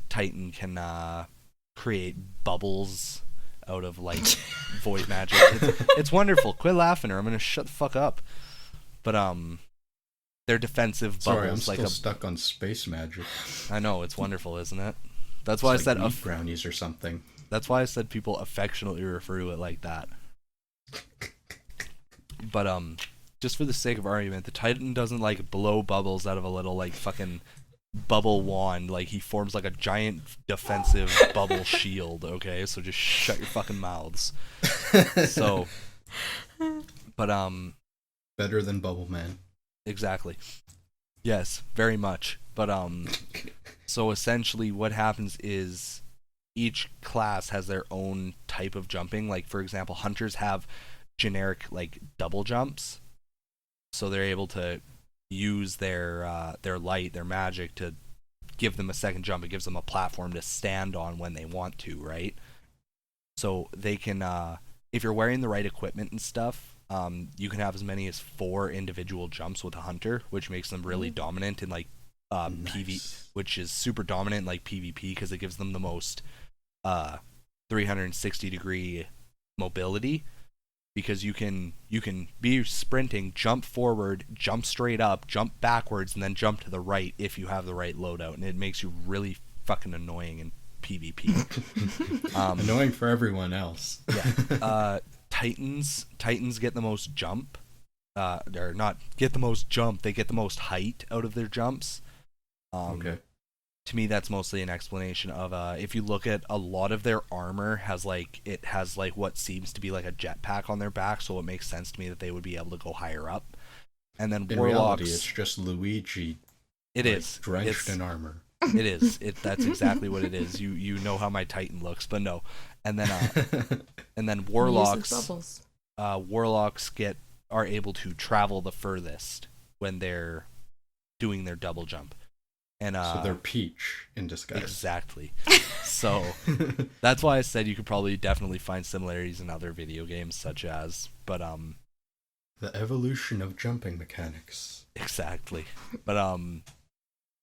titan can create bubbles out of, like, void magic. It's wonderful. Quit laughing or I'm gonna shut the fuck up. But they're defensive bubbles. Sorry, I'm still like stuck on space magic. I know, it's wonderful, isn't it? That's why It's I like said wheat brownies or something. That's why I said people affectionately refer to it like that. But just for the sake of argument, the Titan doesn't like blow bubbles out of a little like fucking bubble wand. Like, he forms like a giant defensive bubble shield. Okay, so just shut your fucking mouths. So, but better than Bubble Man. Exactly. Yes, very much. But so essentially what happens is each class has their own type of jumping. Like, for example, hunters have generic like double jumps. So they're able to use their light, their magic to give them a second jump. It gives them a platform to stand on when they want to, right? So they can if you're wearing the right equipment and stuff, you can have as many as 4 individual jumps with a hunter, which makes them really dominant in like Nice. PV, which is super dominant in like PvP because it gives them the most 360 degree mobility, because you can be sprinting, jump forward, jump straight up, jump backwards, and then jump to the right if you have the right loadout, and it makes you really fucking annoying in PvP. Annoying for everyone else. Yeah. Titans get the most jump. Or not get the most jump, they get the most height out of their jumps. Okay. To me, that's mostly an explanation of if you look at a lot of their armor has like what seems to be like a jetpack on their back, so it makes sense to me that they would be able to go higher up. And then in warlocks, reality, it's just Luigi. It like, is drenched in armor. It is. That's exactly what it is. You know how my Titan looks, but no. And then warlocks. Warlocks are able to travel the furthest when they're doing their double jump. And so they're Peach in disguise. Exactly. So that's why I said you could probably definitely find similarities in other video games, such as, but the evolution of jumping mechanics. Exactly. But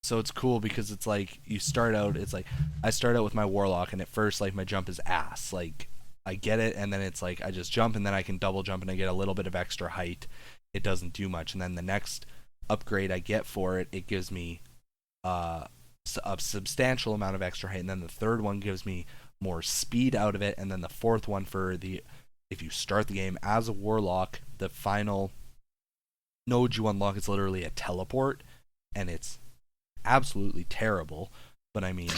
so it's cool because it's like I start out with my warlock, and at first like my jump is ass. Like, I get it, and then it's like I just jump, and then I can double jump, and I get a little bit of extra height. It doesn't do much, and then the next upgrade I get for it, it gives me a substantial amount of extra height, and then the third one gives me more speed out of it, and then the fourth one if you start the game as a warlock, the final node you unlock is literally a teleport, and it's absolutely terrible, but I mean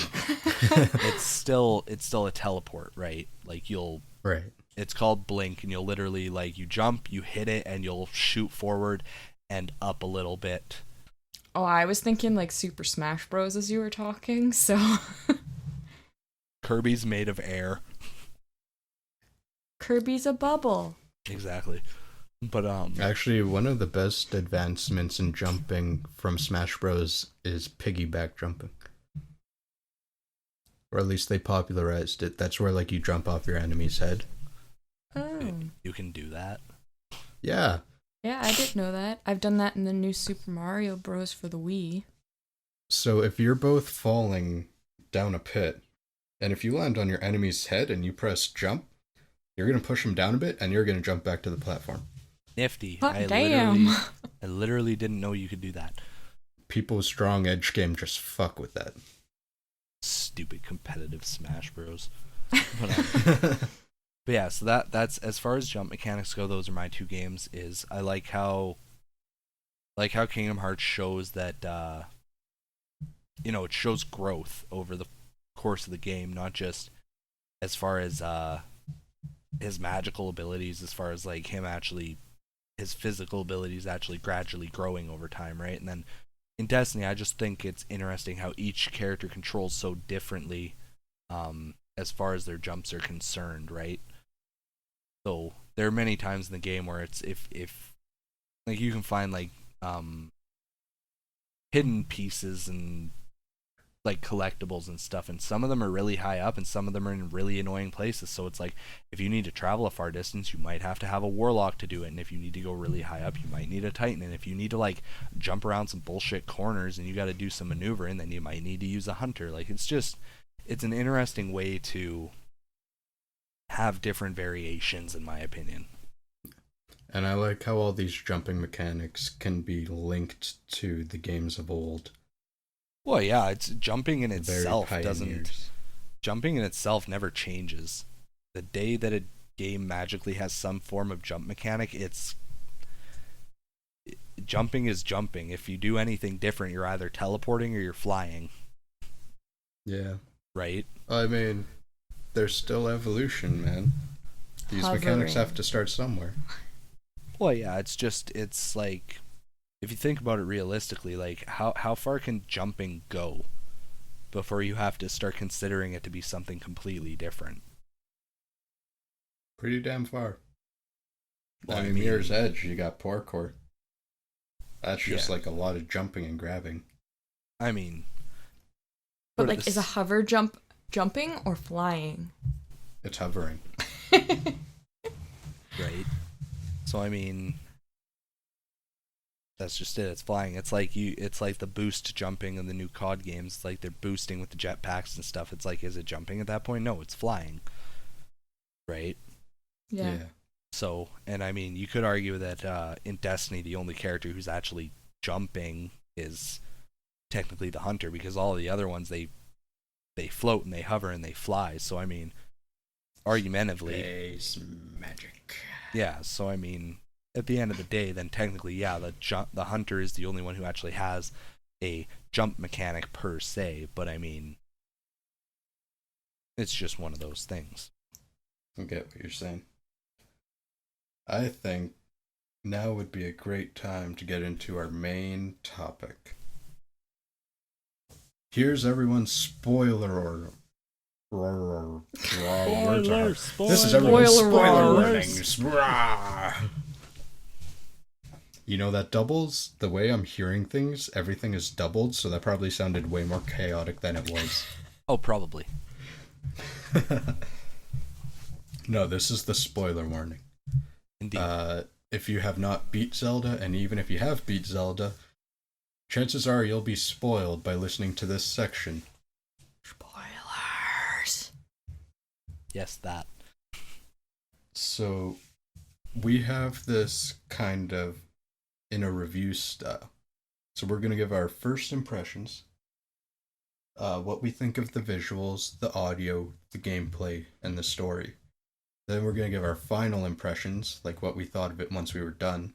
it's still a teleport, right? Like, right, it's called blink, and you'll literally like you jump, you hit it, and you'll shoot forward and up a little bit. Oh, I was thinking like Super Smash Bros. As you were talking, so... Kirby's made of air. Kirby's a bubble. Exactly. But actually, one of the best advancements in jumping from Smash Bros. Is piggyback jumping. Or at least they popularized it. That's where like you jump off your enemy's head. Oh. You can do that. Yeah. Yeah, I didn't know that. I've done that in the new Super Mario Bros. For the Wii. So if you're both falling down a pit, and if you land on your enemy's head and you press jump, you're going to push him down a bit, and you're going to jump back to the platform. Nifty. Hot I damn. literally didn't know you could do that. People with strong edge game just fuck with that. Stupid competitive Smash Bros. But yeah, so that's as far as jump mechanics go. Those are my two games. Is I like how Kingdom Hearts shows that it shows growth over the course of the game, not just as far as his magical abilities, as far as like his physical abilities actually gradually growing over time, right? And then in Destiny, I just think it's interesting how each character controls so differently as far as their jumps are concerned, right? So there are many times in the game where it's if like you can find like hidden pieces and like collectibles and stuff, and some of them are really high up and some of them are in really annoying places. So it's like if you need to travel a far distance, you might have to have a warlock to do it, and if you need to go really high up, you might need a titan, and if you need to like jump around some bullshit corners and you got to do some maneuvering, then you might need to use a hunter. Like it's an interesting way to have different variations, in my opinion. And I like how all these jumping mechanics can be linked to the games of old. Well, yeah, it's jumping in Very itself pioneers. Jumping in itself never changes. The day that a game magically has some form of jump mechanic, jumping is jumping. If you do anything different, you're either teleporting or you're flying. Yeah. Right? I mean, there's still evolution, man. These mechanics Hovering. have to start somewhere. Well, yeah, it's like, if you think about it realistically, like how far can jumping go before you have to start considering it to be something completely different? Pretty damn far. Well, I mean, Mirror's Edge, you got parkour. That's just like a lot of jumping and grabbing. I mean, But like, is a hover jumping or flying? It's hovering. right? So I mean, that's just it. It's flying. It's like the boost jumping in the new COD games. It's like they're boosting with the jetpacks and stuff. It's like, is it jumping at that point? No, it's flying. Right? Yeah. So, and I mean, you could argue that in Destiny, the only character who's actually jumping is technically the hunter, because all the other ones, they float and they hover and they fly. So I mean, argumentatively, Space magic. yeah. So I mean, at the end of the day, then technically, yeah, the hunter is the only one who actually has a jump mechanic per se. But I mean, it's just one of those things. I get what you're saying. I think now would be a great time to get into our main topic. Here's everyone's spoiler order. This is everyone's spoiler warnings. You know that doubles? The way I'm hearing things, everything is doubled, so that probably sounded way more chaotic than it was. Oh, probably. No, this is the spoiler warning. Indeed. If you have not beat Zelda, and even if you have beat Zelda, chances are you'll be spoiled by listening to this section. Spoilers. Yes, that. So, we have this kind of in a review style. So we're going to give our first impressions, what we think of the visuals, the audio, the gameplay, and the story. Then we're going to give our final impressions, like what we thought of it once we were done.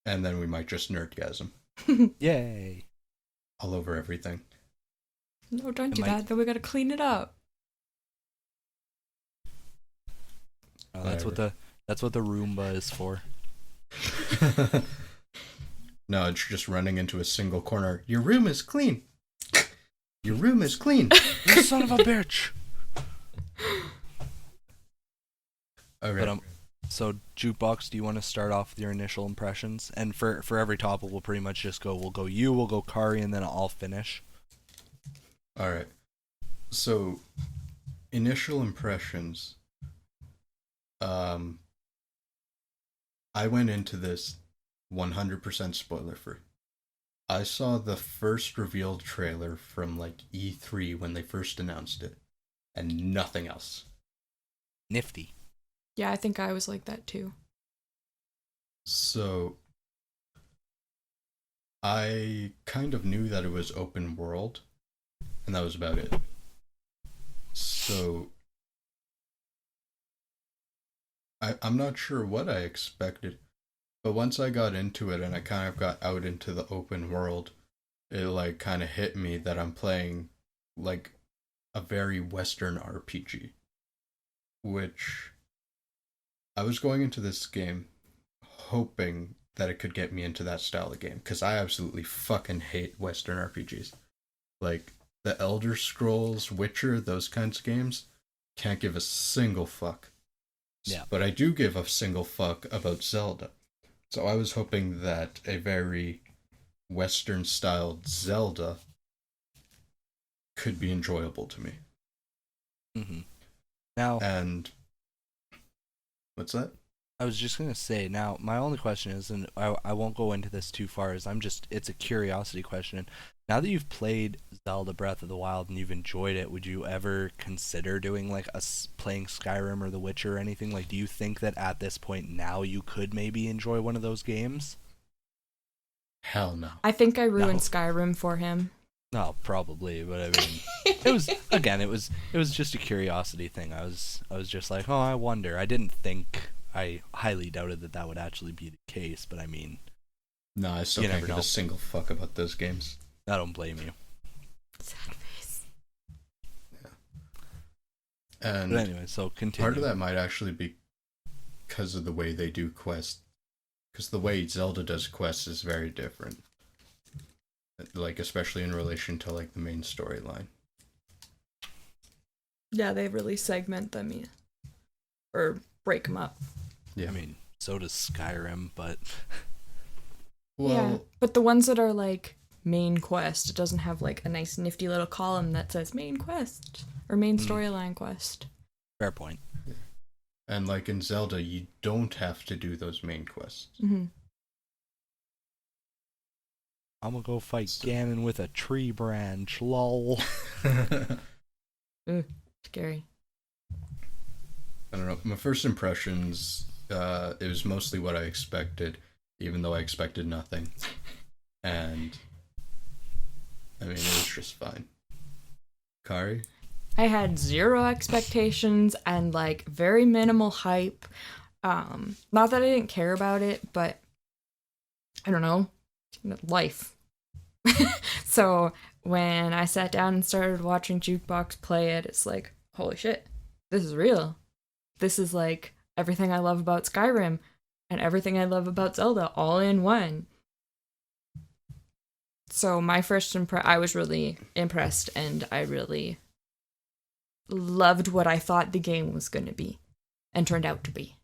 And then we might just nerdgasm. Yay. All over everything. No, don't do that. Then we gotta clean it up. Oh, that's what the Roomba is for. No, it's just running into a single corner. Your room is clean. Your room is clean. You son of a bitch. Okay. But so Jukebox, do you want to start off with your initial impressions? And for every topic, we'll pretty much just we'll go Kari, and then I'll finish. All right. So, initial impressions. Um, I went into this 100% spoiler free. I saw the first revealed trailer from like E3 when they first announced it, and nothing else. Nifty. Yeah, I think I was like that too. So I kind of knew that it was open world, and that was about it. So I'm not sure what I expected, but once I got into it and I kind of got out into the open world, it like kind of hit me that I'm playing like a very Western RPG, which I was going into this game hoping that it could get me into that style of game, because I absolutely fucking hate Western RPGs. Like the Elder Scrolls, Witcher, those kinds of games, can't give a single fuck. Yeah. But I do give a single fuck about Zelda. So I was hoping that a very Western-styled Zelda could be enjoyable to me. Mm-hmm. Now, And what's that? I was just gonna say. Now, my only question is, and I won't go into this too far, is it's a curiosity question. Now that you've played Zelda Breath of the Wild and you've enjoyed it, would you ever consider doing like playing Skyrim or The Witcher or anything? Like, do you think that at this point now you could maybe enjoy one of those games? Hell no. I think I ruined No. Skyrim for him. No, probably, but I mean, it was just a curiosity thing. I was just like, oh, I wonder. I highly doubted that would actually be the case, but I mean, No, I still You can't never give know. a single fuck about those games. I don't blame you. Sad face. And But anyway, so continue. part of that might actually be because of the way they do quests. Because the way Zelda does quests is very different. Like, especially in relation to, like, the main storyline. Yeah, they really segment them, or break them up. Yeah. I mean, so does Skyrim, but Well, Yeah, but the ones that are like main quest, it doesn't have like a nice nifty little column that says main quest or main storyline quest. fair point. and like in Zelda, you don't have to do those main quests. Mm-hmm. I'm gonna go fight Ganon with a tree branch. Lol. Ooh, scary. I don't know. My first impressions, it was mostly what I expected, even though I expected nothing. And I mean, it was just fine. Kari? I had zero expectations and like very minimal hype. Not that I didn't care about it, but I don't know, life. So when I sat down and started watching Jukebox play it, it's like, holy shit, this is real. This is like everything I love about Skyrim and everything I love about Zelda all in one. So my first I was really impressed, and I really loved what I thought the game was going to be and turned out to be.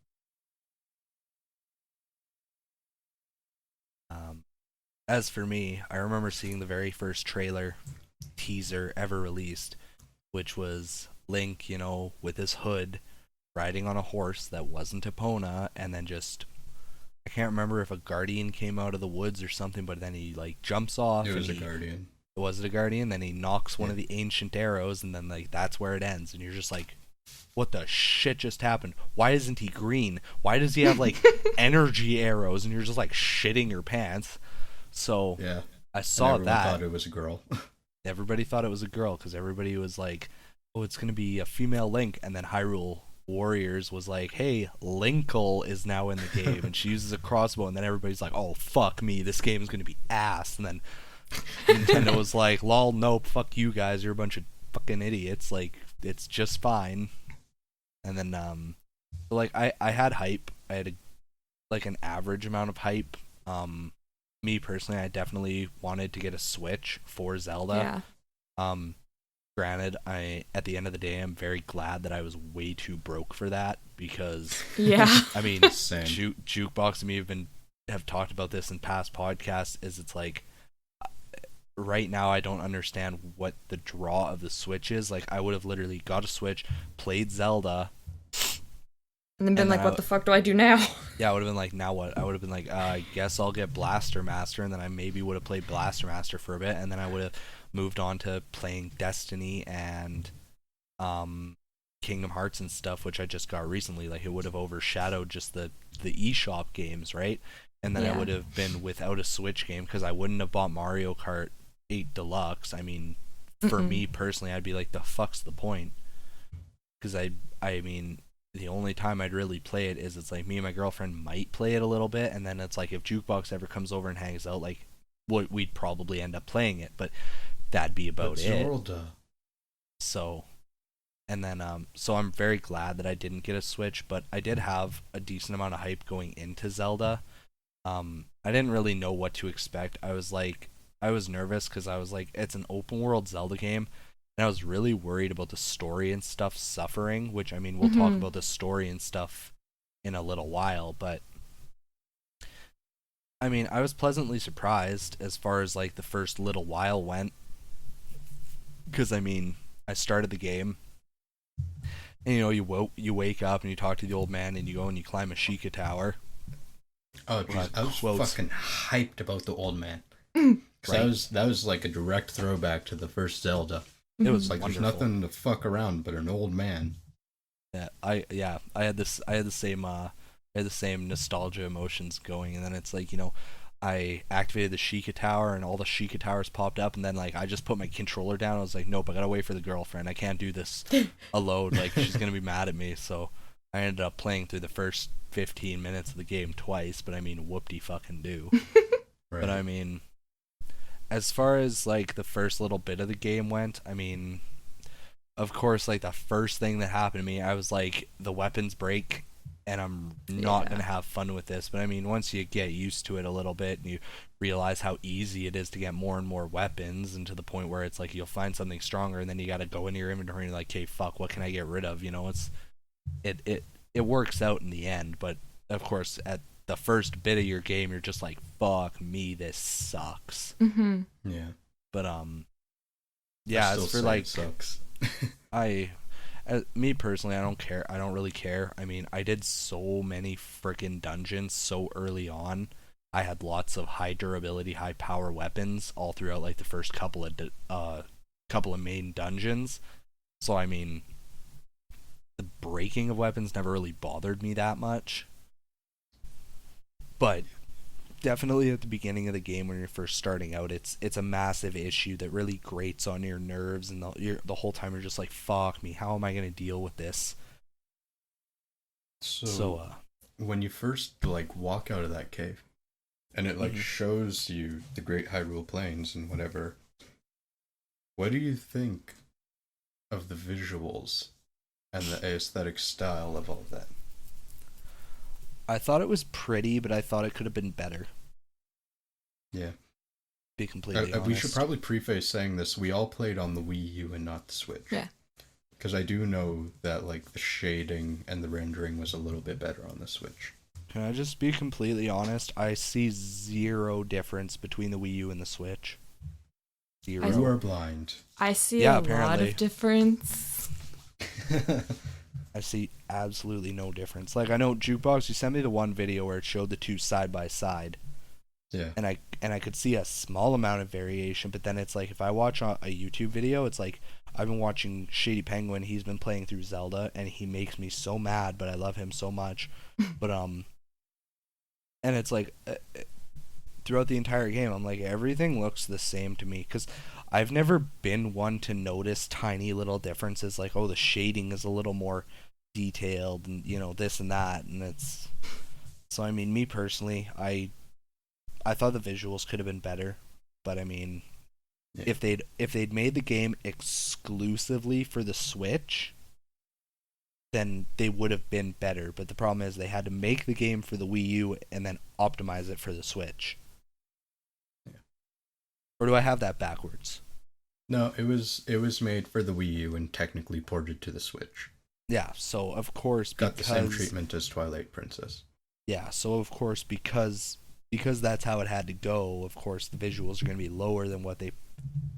As for me, I remember seeing the very first trailer teaser ever released, which was Link, you know, with his hood, riding on a horse that wasn't Epona, and then just, I can't remember if a guardian came out of the woods or something, but then he like jumps off. It was a and guardian. Was it a guardian? Then he knocks one of the ancient arrows, and then like that's where it ends, and you're just like, what the shit just happened? Why isn't he green? Why does he have like energy arrows? And you're just like shitting your pants. So Yeah. I saw and everyone that. thought it was a girl. Everybody thought it was a girl because everybody was like, oh, it's going to be a female Link. And then Hyrule Warriors was like, hey, Linkle is now in the game and she uses a crossbow. And then everybody's like, oh, fuck me, this game is going to be ass. And then Nintendo was like, lol, nope, fuck you guys, you're a bunch of fucking idiots. Like, it's just fine. And then, like, I had hype. I had an average amount of hype. Me personally, I definitely wanted to get a Switch for Zelda. Yeah. Granted, at the end of the day, I'm very glad that I was way too broke for that because Yeah. I mean, Same. Jukebox and me have talked about this in past podcasts. It's like right now I don't understand what the draw of the Switch is. Like I would have literally got a Switch, played Zelda, And then been And like, then what the fuck do I do now? Yeah, I would have been like, now what? I would have been like, I guess I'll get Blaster Master, and then I maybe would have played Blaster Master for a bit, and then I would have moved on to playing Destiny and Kingdom Hearts and stuff, which I just got recently. Like, it would have overshadowed just the eShop games, right? And then I would have been without a Switch game because I wouldn't have bought Mario Kart 8 Deluxe. I mean, for me personally, I'd be like, the fuck's the point? Because I mean, the only time I'd really play it is it's like me and my girlfriend might play it a little bit, and then it's like if Jukebox ever comes over and hangs out, like we'd probably end up playing it, but that'd be about it. Zelda. So, and then so I'm very glad that I didn't get a Switch, but I did have a decent amount of hype going into Zelda. I didn't really know what to expect. I was nervous because I was like, it's an open world Zelda game. And I was really worried about the story and stuff suffering, which, I mean, we'll talk about the story and stuff in a little while, but I mean, I was pleasantly surprised as far as, like, the first little while went, because, I mean, I started the game, and, you know, you wake up and you talk to the old man, and you go and you climb a Sheikah Tower. Oh, geez, I was fucking hyped about the old man. Right? That was like a direct throwback to the first Zelda. It was like wonderful. There's nothing to fuck around but an old man. I had the same nostalgia emotions going, and then it's like, you know, I activated the Sheikah Tower and all the Sheikah Towers popped up, and then like I just put my controller down. I was like, nope, I gotta wait for the girlfriend. I can't do this alone. Like, she's gonna be mad at me. So I ended up playing through the first 15 minutes of the game twice, but I mean, whoop-de-fucking-do. Right. But I mean, as far as like the first little bit of the game went, I mean, of course, like the first thing that happened to me, I was like, the weapons break and I'm not gonna have fun with this. But I mean, once you get used to it a little bit and you realize how easy it is to get more and more weapons, and to the point where it's like you'll find something stronger and then you gotta go into your inventory and like, okay, fuck, what can I get rid of? You know, it works out in the end. But of course, at the first bit of your game, you're just like, fuck me, this sucks. Yeah. But yeah, as for like, it sucks. me personally, I don't care. I don't really care. I mean, I did so many freaking dungeons so early on. I had lots of high durability, high power weapons all throughout like the first couple of main dungeons. So I mean, the breaking of weapons never really bothered me that much. But definitely at the beginning of the game when you're first starting out, it's a massive issue that really grates on your nerves, and the whole time you're just like, fuck me, how am I gonna deal with this? So when you first like walk out of that cave and it like shows you the Great Hyrule Plains and whatever, what do you think of the visuals and the aesthetic style of all of that? I thought it was pretty, but I thought it could have been better. Yeah. Be completely honest. We should probably preface saying this. We all played on the Wii U and not the Switch. Yeah. Because I do know that like the shading and the rendering was a little bit better on the Switch. Can I just be completely honest? I see zero difference between the Wii U and the Switch. Zero. You are blind. I see a lot of difference. I see absolutely no difference. Like, I know Jukebox, you sent me the one video where it showed the two side by side. Yeah. And I could see a small amount of variation, but then it's like, if I watch a YouTube video, it's like, I've been watching Shady Penguin, he's been playing through Zelda, and he makes me so mad, but I love him so much. But, and it's like, throughout the entire game, I'm like, everything looks the same to me, because I've never been one to notice tiny little differences, like, oh, the shading is a little more detailed, and, you know, this and that, and it's... So, I mean, me personally, I thought the visuals could have been better, but I mean, yeah. if they'd made the game exclusively for the Switch, then they would have been better. But the problem is they had to make the game for the Wii U and then optimize it for the Switch. Yeah. Or do I have that backwards? No, it was made for the Wii U and technically ported to the Switch. Yeah, so of course got the same treatment as Twilight Princess. Yeah, so of course because that's how it had to go, of course the visuals are going to be lower than what they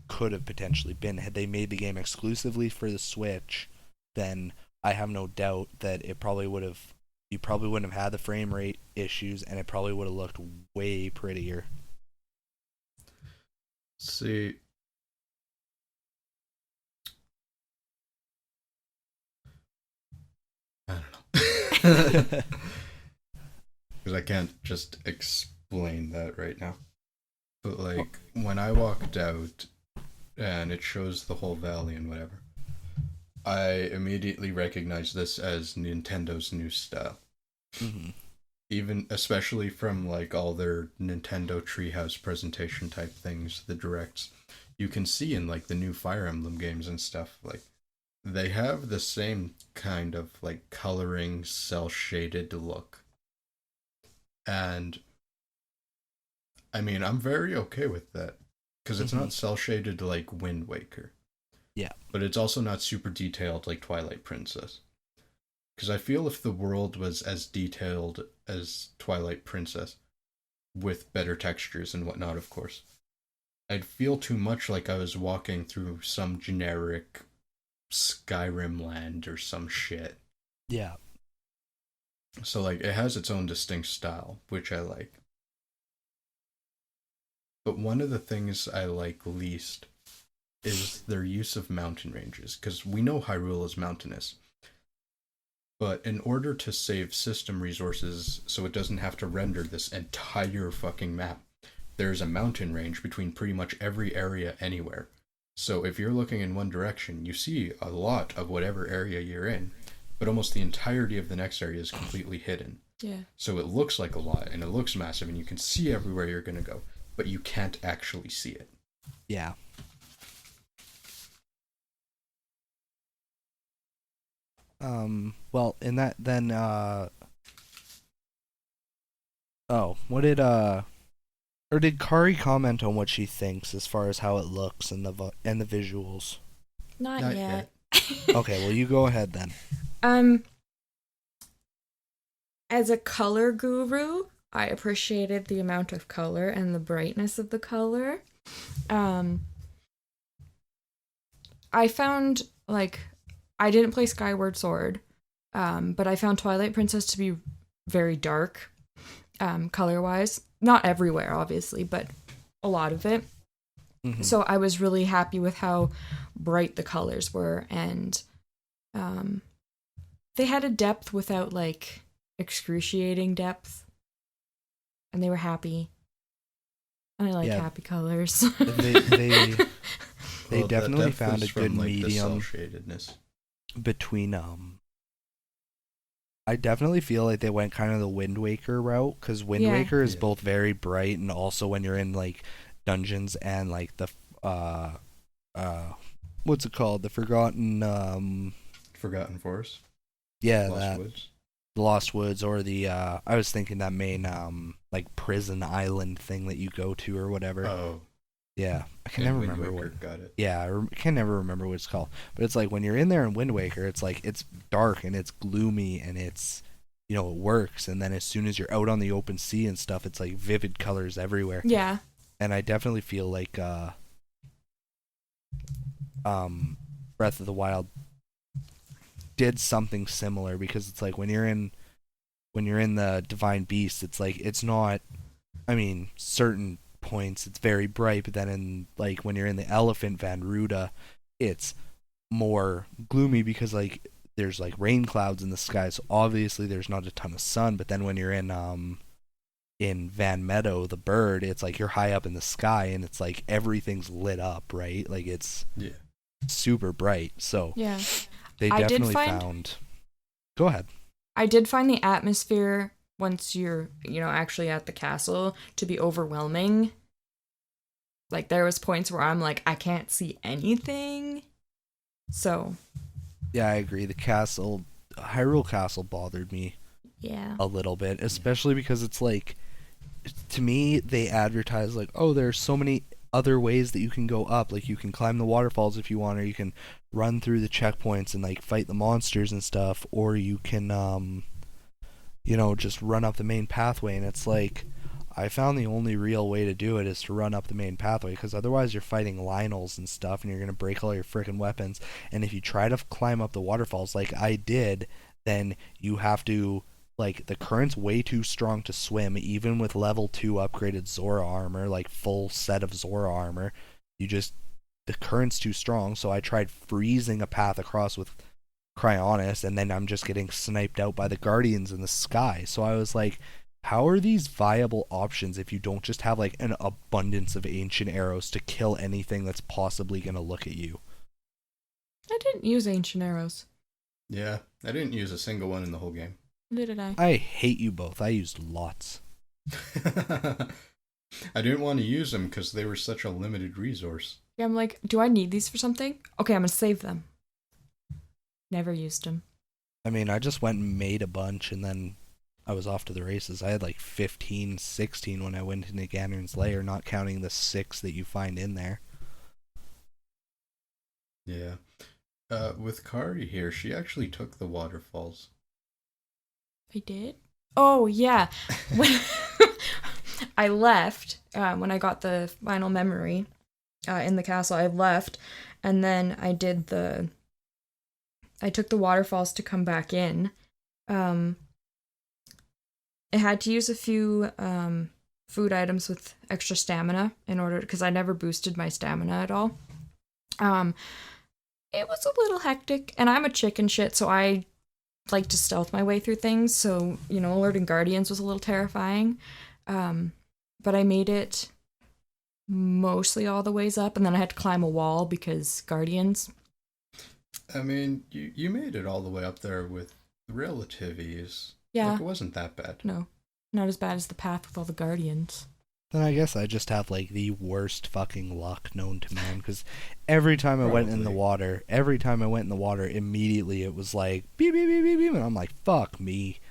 could have potentially been. Had they made the game exclusively for the Switch, then I have no doubt that it probably would have you probably wouldn't have had the frame rate issues, and it probably would have looked way prettier. See, I don't know. Because I can't just explain that right now. But, like, when I walked out and it shows the whole valley and whatever, I immediately recognized this as Nintendo's new style. Mm-hmm. Even, especially from, like, all their Nintendo Treehouse presentation type things, the directs, you can see in, like, the new Fire Emblem games and stuff, like, they have the same kind of, like, coloring, cel-shaded look. And, I mean, I'm very okay with that. Because it's not cel-shaded like Wind Waker. Yeah. But it's also not super detailed like Twilight Princess. Because I feel if the world was as detailed as Twilight Princess, with better textures and whatnot, of course, I'd feel too much like I was walking through some generic Skyrim land or some shit. Yeah. So, like, it has its own distinct style, which I like. But one of the things I like least is their use of mountain ranges, because we know Hyrule is mountainous. But in order to save system resources so it doesn't have to render this entire fucking map, there's a mountain range between pretty much every area anywhere. So if you're looking in one direction, you see a lot of whatever area you're in, but almost the entirety of the next area is completely hidden. Yeah. So it looks like a lot, and it looks massive, and you can see everywhere you're going to go, but you can't actually see it. Yeah. Well, in that, then, what did, or did Kari comment on what she thinks as far as how it looks and the visuals? Not yet. Okay, well, you go ahead then. As a color guru, I appreciated the amount of color and the brightness of the color. I found, like, I didn't play Skyward Sword, but I found Twilight Princess to be very dark, color-wise. Not everywhere, obviously, but a lot of it. Mm-hmm. So I was really happy with how bright the colors were, and they had a depth without, like, excruciating depth. And they were happy. And I like happy colors. They definitely found a good like, medium between I definitely feel like they went kind of the Wind Waker route, because Wind Waker is both very bright, and also when you're in like dungeons and like the what's it called, the Forgotten Forest, Lost Woods. The Lost Woods, or the I was thinking that main like prison island thing that you go to or whatever. Oh yeah, I can never remember what. Got it. Yeah, I can never remember what it's called. But it's like when you're in there in Wind Waker, it's like it's dark and it's gloomy and it's, you know, it works. And then as soon as you're out on the open sea and stuff, it's like vivid colors everywhere. Yeah. And I definitely feel like Breath of the Wild did something similar, because it's like when you're in the Divine Beast, it's like it's not, I mean, certain points it's very bright, but then in like when you're in the Elephant Van Ruda, it's more gloomy because like there's like rain clouds in the sky, so obviously there's not a ton of sun. But then when you're in Van Meadow, the bird, it's like you're high up in the sky and it's like everything's lit up, right? Like it's super bright. So yeah, they definitely found. Go ahead. I did find the atmosphere once you're, you know, actually at the castle to be overwhelming. Like, there was points where I'm like, I can't see anything. So. Yeah, I agree. The castle, Hyrule Castle bothered me. Yeah. A little bit, especially because it's like, to me, they advertise like, oh, there's so many other ways that you can go up. Like, you can climb the waterfalls if you want, or you can run through the checkpoints and like fight the monsters and stuff, or you can, you know, just run up the main pathway. And it's like, I found the only real way to do it is to run up the main pathway, because otherwise you're fighting Lionels and stuff, and you're going to break all your frickin' weapons. And if you try to climb up the waterfalls like I did, then you have to like the current's way too strong to swim, even with level 2 upgraded Zora armor, like full set of Zora armor. The current's too strong, so I tried freezing a path across with Cryonis, and then I'm just getting sniped out by the Guardians in the sky. So I was like, how are these viable options if you don't just have like an abundance of ancient arrows to kill anything that's possibly going to look at you? I didn't use ancient arrows. Yeah, I didn't use a single one in the whole game. Neither did I. I hate you both. I used lots. I didn't want to use them because they were such a limited resource. Yeah, I'm like, do I need these for something? Okay, I'm gonna save them. Never used them. I mean, I just went and made a bunch, and then I was off to the races. I had like 15, 16 when I went into Ganron's Lair, not counting the 6 that you find in there. Yeah. With Kari here, she actually took the waterfalls. I did? Oh, yeah. When I left, when I got the final memory in the castle, I left, and then I took the waterfalls to come back in. I had to use a few food items with extra stamina because I never boosted my stamina at all. It was a little hectic, and I'm a chicken shit, so I like to stealth my way through things, so, alerting Guardians was a little terrifying. But I made it mostly all the ways up, and then I had to climb a wall because Guardians. I mean, you made it all the way up there with relative ease. Yeah. Like, it wasn't that bad. No, not as bad as the path with all the Guardians. Then I guess I just have like the worst fucking luck known to man, because every time I went in the water, immediately it was like beep beep beep beep beep, and I'm like, fuck me.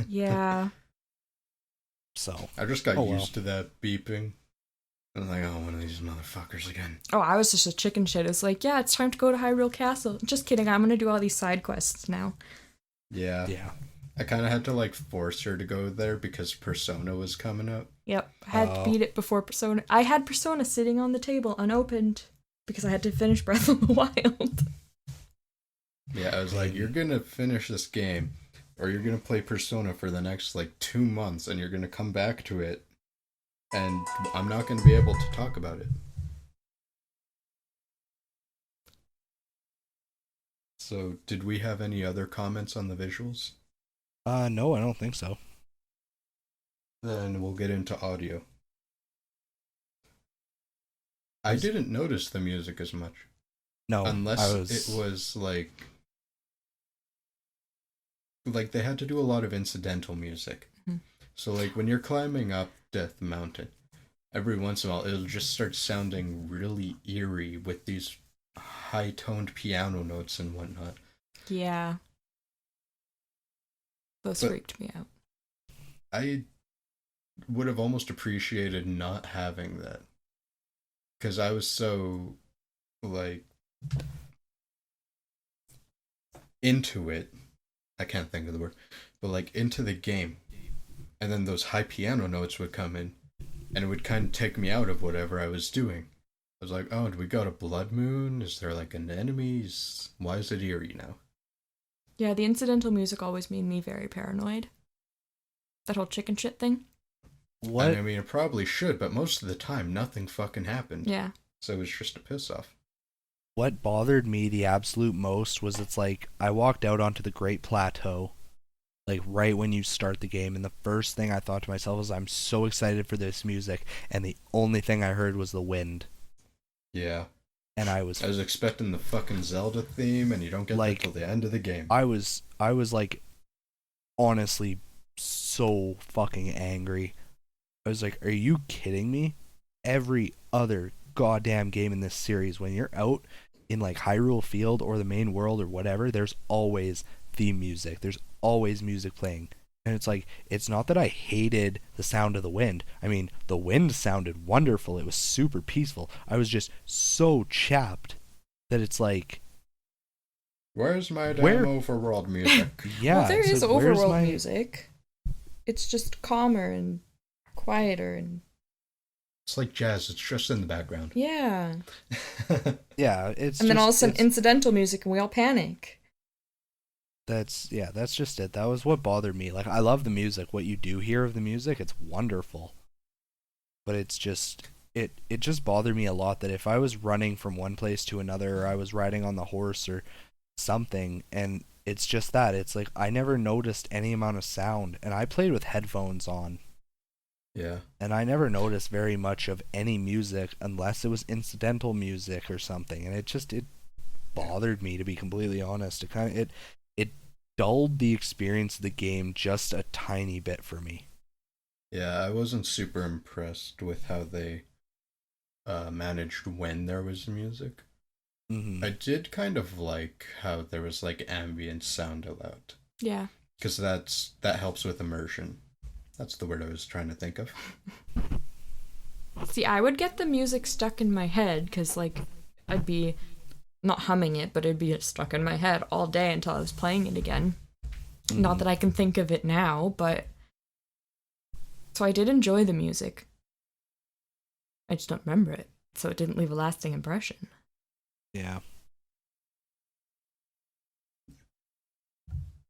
Yeah. So I just got used to that beeping. I'm like, oh, one of these motherfuckers again. Oh, I was just a chicken shit. It's like, yeah, it's time to go to Hyrule Castle. Just kidding, I'm gonna do all these side quests now. Yeah. Yeah. I kind of had to like force her to go there because Persona was coming up. Yep, I had to beat it before Persona. I had Persona sitting on the table unopened because I had to finish Breath of the Wild. Yeah, I was like, you're gonna finish this game, or you're gonna play Persona for the next like 2 months, and you're gonna come back to it, and I'm not gonna be able to talk about it. So, did we have any other comments on the visuals? No, I don't think so. Then we'll get into audio. I didn't notice the music as much. No, unless it was like they had to do a lot of incidental music. Mm-hmm. So like when you're climbing up Death Mountain, every once in a while it'll just start sounding really eerie with these high-toned piano notes and whatnot. Yeah. Those freaked me out. I would have almost appreciated not having that. Because I was so, like, into it. I can't think of the word. But, like, into the game. And then those high piano notes would come in. And it would kind of take me out of whatever I was doing. I was like, oh, do we got a blood moon? Is there, like, an enemy? Why is it eerie now? Yeah, the incidental music always made me very paranoid. That whole chicken shit thing. What? And I mean, it probably should, but most of the time, nothing fucking happened. Yeah. So it was just a piss off. What bothered me the absolute most was it's like, I walked out onto the Great Plateau, like right when you start the game, and the first thing I thought to myself was, I'm so excited for this music, and the only thing I heard was the wind. Yeah. And I was expecting the fucking Zelda theme, and you don't get like, that till the end of the game. I was like, honestly, so fucking angry. I was like, are you kidding me? Every other goddamn game in this series, when you're out in like Hyrule Field or the main world or whatever, there's always theme music. There's always music playing. And it's like, it's not that I hated the sound of the wind. I mean, the wind sounded wonderful. It was super peaceful. I was just so chapped that it's like, where's my demo for world music? Yeah. Well, there is like, overworld music. It's just calmer and quieter and... It's like jazz. It's just in the background. Yeah. Yeah, it's and then all of a sudden, incidental music, and we all panic. That's just it. That was what bothered me. Like, I love the music. What you do hear of the music, it's wonderful. But it's just it just bothered me a lot that if I was running from one place to another, or I was riding on the horse or something, and it's just that, it's like I never noticed any amount of sound, and I played with headphones on. Yeah. And I never noticed very much of any music unless it was incidental music or something, and it bothered me, to be completely honest. It dulled the experience of the game just a tiny bit for me. Yeah, I wasn't super impressed with how they managed when there was music. Mm-hmm. I did kind of like how there was like ambient sound allowed. Yeah. Because that helps with immersion. That's the word I was trying to think of. See, I would get the music stuck in my head because, like, I'd be not humming it, but it'd be stuck in my head all day until I was playing it again. Mm-hmm. Not that I can think of it now, but... So I did enjoy the music. I just don't remember it, so it didn't leave a lasting impression. Yeah.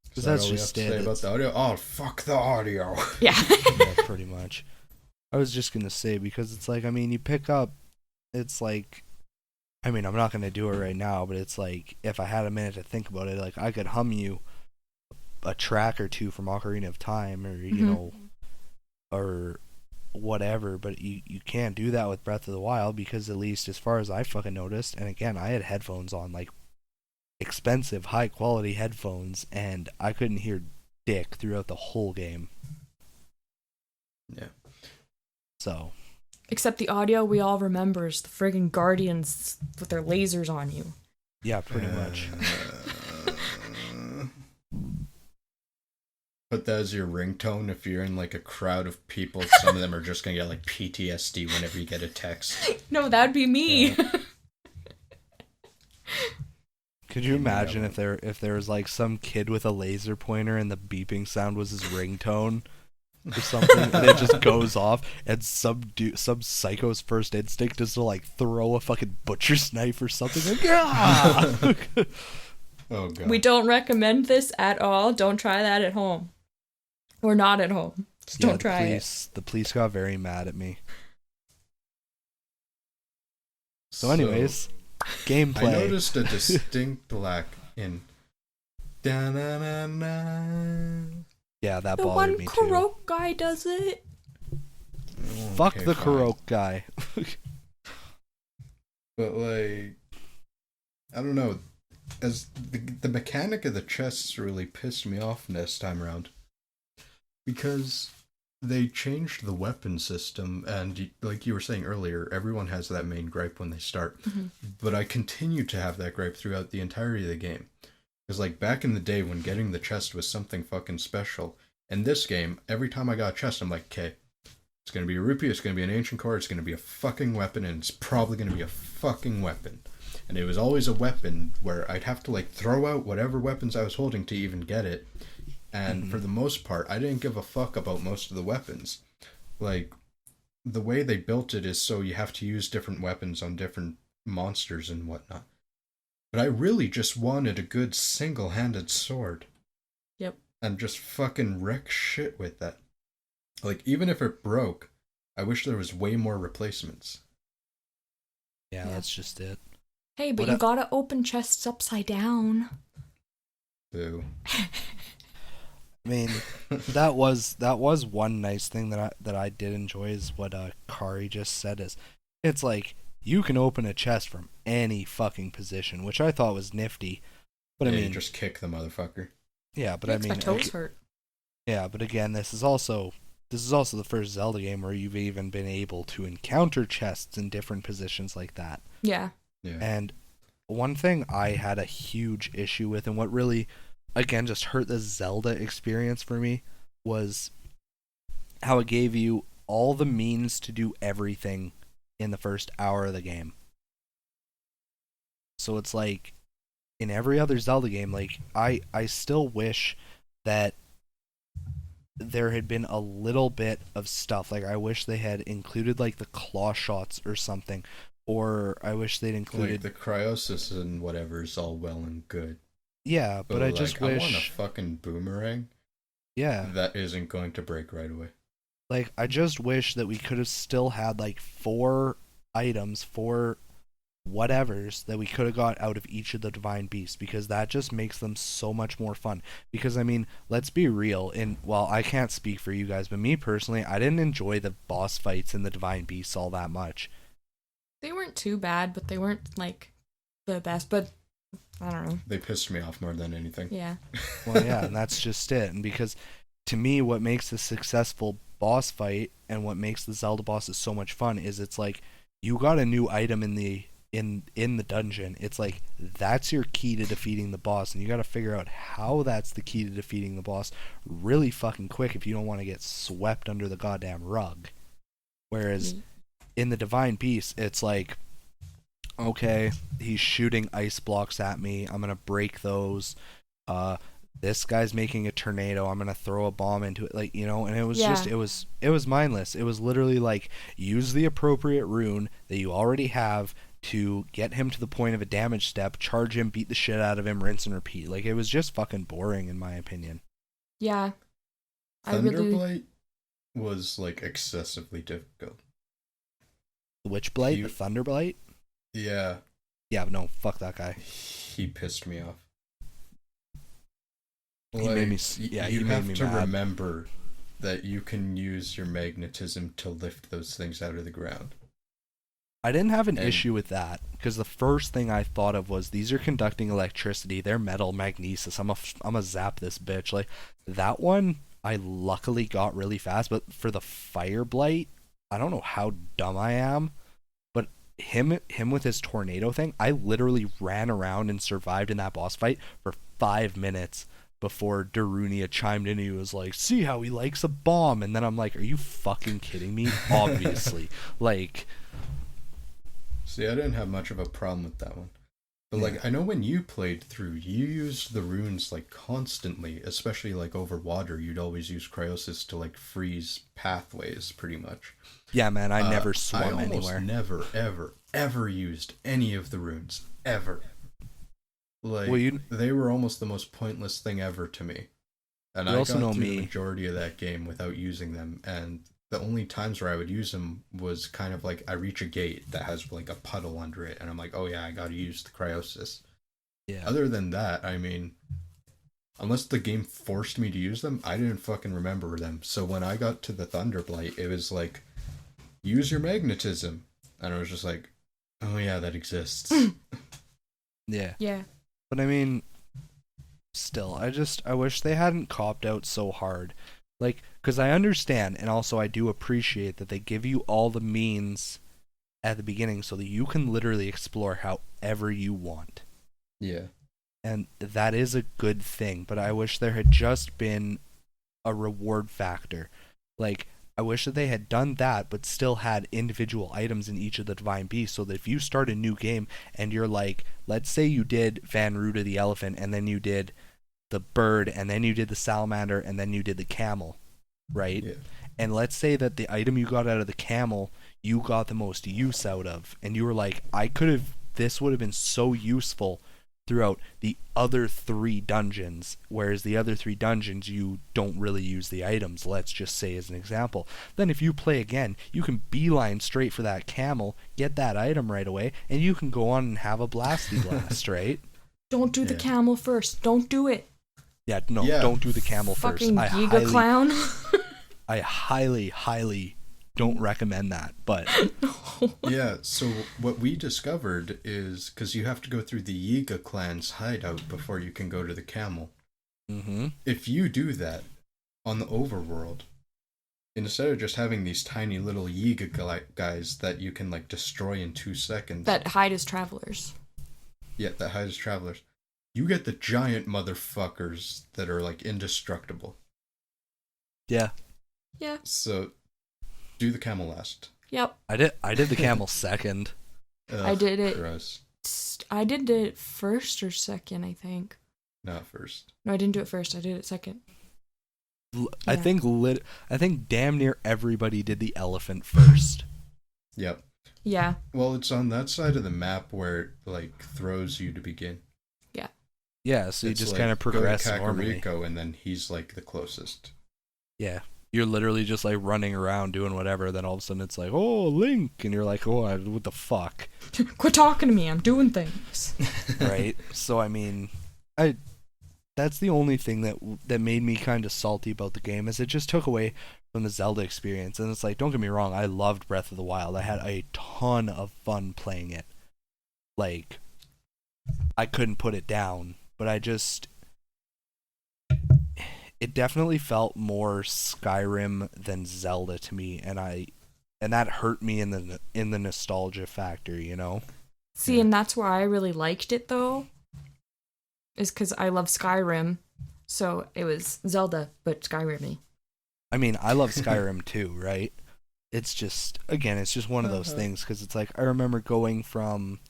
Because that's just it. About the audio? Oh, fuck the audio. Yeah. Yeah, pretty much. I was just going to say, because it's like, I mean, you pick up, it's like, I mean, I'm not going to do it right now, but it's like, if I had a minute to think about it, like, I could hum you a track or two from Ocarina of Time, or, you know, or whatever, but you can't do that with Breath of the Wild, because at least as far as I fucking noticed, and again, I had headphones on, like, expensive, high-quality headphones, and I couldn't hear dick throughout the whole game. Yeah. So... Except the audio we all remember is the friggin' Guardians with their lasers on you. Yeah, pretty much. Put that as your ringtone if you're in like a crowd of people. Some of them are just gonna get like PTSD whenever you get a text. No, that'd be me. Yeah. Could you imagine if there was like some kid with a laser pointer and the beeping sound was his ringtone? Or something, and it just goes off, and some psycho's first instinct is to like throw a fucking butcher's knife or something. Like, ah! Oh god. We don't recommend this at all. Don't try that at home. Or not at home. Just don't try it. The police got very mad at me. So anyways, gameplay. I noticed a distinct lack in da-na-na-na. Yeah, that the bothered me too. The one Korok guy does it. Fuck the Korok guy. But like, I don't know. As the mechanic of the chests really pissed me off this time around, because they changed the weapon system, and like you were saying earlier, everyone has that main gripe when they start. Mm-hmm. But I continue to have that gripe throughout the entirety of the game. Because, like, back in the day when getting the chest was something fucking special, in this game, every time I got a chest, I'm like, okay, it's going to be a rupee, it's going to be an ancient core, it's going to be a fucking weapon, and it's probably going to be a fucking weapon. And it was always a weapon where I'd have to, like, throw out whatever weapons I was holding to even get it. And for the most part, I didn't give a fuck about most of the weapons. Like, the way they built it is so you have to use different weapons on different monsters and whatnot. But I really just wanted a good single-handed sword. Yep. And just fucking wreck shit with that. Like, even if it broke, I wish there was way more replacements. Yeah, that's just it. Hey, but you gotta open chests upside down. Boo. I mean, that was one nice thing that I did enjoy, is what Kari just said, is it's like, you can open a chest from any fucking position, which I thought was nifty. But yeah, I mean, you just kick the motherfucker. Yeah, but I mean, my toes hurt. Yeah, but again, this is also the first Zelda game where you've even been able to encounter chests in different positions like that. Yeah. Yeah. And one thing I had a huge issue with, and what really, again, just hurt the Zelda experience for me, was how it gave you all the means to do everything in the first hour of the game. So it's like, in every other Zelda game, like, I still wish that there had been a little bit of stuff. Like, I wish they had included, like, the claw shots or something. Or I wish they'd included... Like, the cryosis and whatever is all well and good. Yeah, but I just wish. I want a fucking boomerang. Yeah. That isn't going to break right away. Like, I just wish that we could have still had, like, 4 items, 4 whatevers that we could have got out of each of the divine beasts, because that just makes them so much more fun. Because, I mean, let's be real, well, I can't speak for you guys, but me personally, I didn't enjoy the boss fights in the divine beasts all that much. They weren't too bad, but they weren't, like, the best, but I don't know. They pissed me off more than anything. Yeah. Well, yeah, and that's just it. And because, to me, what makes a successful boss fight and what makes the Zelda bosses so much fun is it's like, you got a new item in the dungeon. It's like, that's your key to defeating the boss, and you got to figure out how that's the key to defeating the boss really fucking quick if you don't want to get swept under the goddamn rug. Whereas in the divine beast, it's like, okay, he's shooting ice blocks at me, I'm gonna break those. This guy's making a tornado, I'm gonna throw a bomb into it, like, you know. And it was just, it was mindless. It was literally like, use the appropriate rune that you already have to get him to the point of a damage step, charge him, beat the shit out of him, rinse and repeat. Like, it was just fucking boring in my opinion. Yeah. Thunderblight was like excessively difficult. The Witchblight, the Thunderblight? Yeah. Yeah, no, fuck that guy. He pissed me off. He made me. Yeah, he made me mad. You have to remember that you can use your magnetism to lift those things out of the ground. I didn't have an issue with that, because the first thing I thought of was, these are conducting electricity, they're metal magnesis, I'm a zap this bitch. Like, that one I luckily got really fast, but for the Fire Blight, I don't know how dumb I am, but him with his tornado thing, I literally ran around and survived in that boss fight for 5 minutes before Darunia chimed in and he was like, see how he likes a bomb. And then I'm like, are you fucking kidding me? Obviously. Like, see, I didn't have much of a problem with that one. But, like, I know when you played through, you used the runes, like, constantly, especially, like, over water. You'd always use cryosis to, like, freeze pathways, pretty much. Yeah, man, I never swam anywhere. I never, ever used any of the runes. Ever. Like, they were almost the most pointless thing ever to me. And I got through the majority of that game without using them, and the only times where I would use them was kind of like, I reach a gate that has like a puddle under it, and I'm like, oh yeah, I gotta use the cryosis. Yeah. Other than that, I mean, unless the game forced me to use them, I didn't fucking remember them. So when I got to the Thunderblight, it was like, use your magnetism. And I was just like, oh yeah, that exists. Yeah. Yeah. But I mean, still, I wish they hadn't copped out so hard. Like, because I understand, and also I do appreciate that they give you all the means at the beginning so that you can literally explore however you want. Yeah. And that is a good thing, but I wish there had just been a reward factor. Like, I wish that they had done that, but still had individual items in each of the Divine Beasts, so that if you start a new game and you're like, let's say you did Van Ruta the elephant, and then you did the bird, and then you did the salamander, and then you did the camel, right? Yeah. And let's say that the item you got out of the camel, you got the most use out of, and you were like, this would have been so useful throughout the other 3 dungeons, whereas the other 3 dungeons you don't really use the items, let's just say as an example. Then if you play again, you can beeline straight for that camel, get that item right away, and you can go on and have a blasty blast, right? Don't do the camel first. Don't do it. Yeah, no, don't do the camel fucking first. Giga Clown. I highly don't recommend that, but yeah, so what we discovered is, because you have to go through the Yiga clan's hideout before you can go to the camel. Mm-hmm. If you do that on the overworld, instead of just having these tiny little Yiga guys that you can like destroy in 2 seconds, that hide as travelers. Yeah, that hide as travelers. You get the giant motherfuckers that are like indestructible. Yeah. Yeah. So do the camel last. Yep. I did the camel second. Ugh, I did it. Gross. I did it first or second, I think. Not first. No, I didn't do it first. I did it second. I think damn near everybody did the elephant first. Yep. Yeah. Well, it's on that side of the map where it like throws you to begin. Yeah. Yeah, so you It's just like, kind of progress go to normally. Kakariko, and then he's like the closest. Yeah. You're literally just like running around doing whatever, then all of a sudden it's like, oh, Link, and you're like, oh, what the fuck? Quit talking to me. I'm doing things. Right? So I mean, that's the only thing that made me kind of salty about the game, is it just took away from the Zelda experience. And it's like, don't get me wrong, I loved Breath of the Wild. I had a ton of fun playing it. Like, I couldn't put it down, but it definitely felt more Skyrim than Zelda to me, and that hurt me in the nostalgia factor, you know? See, and that's why I really liked it, though, is because I love Skyrim, so it was Zelda, but Skyrim-y. I mean, I love Skyrim too, right? It's just, again, it's just one of those things, because it's like, I remember going from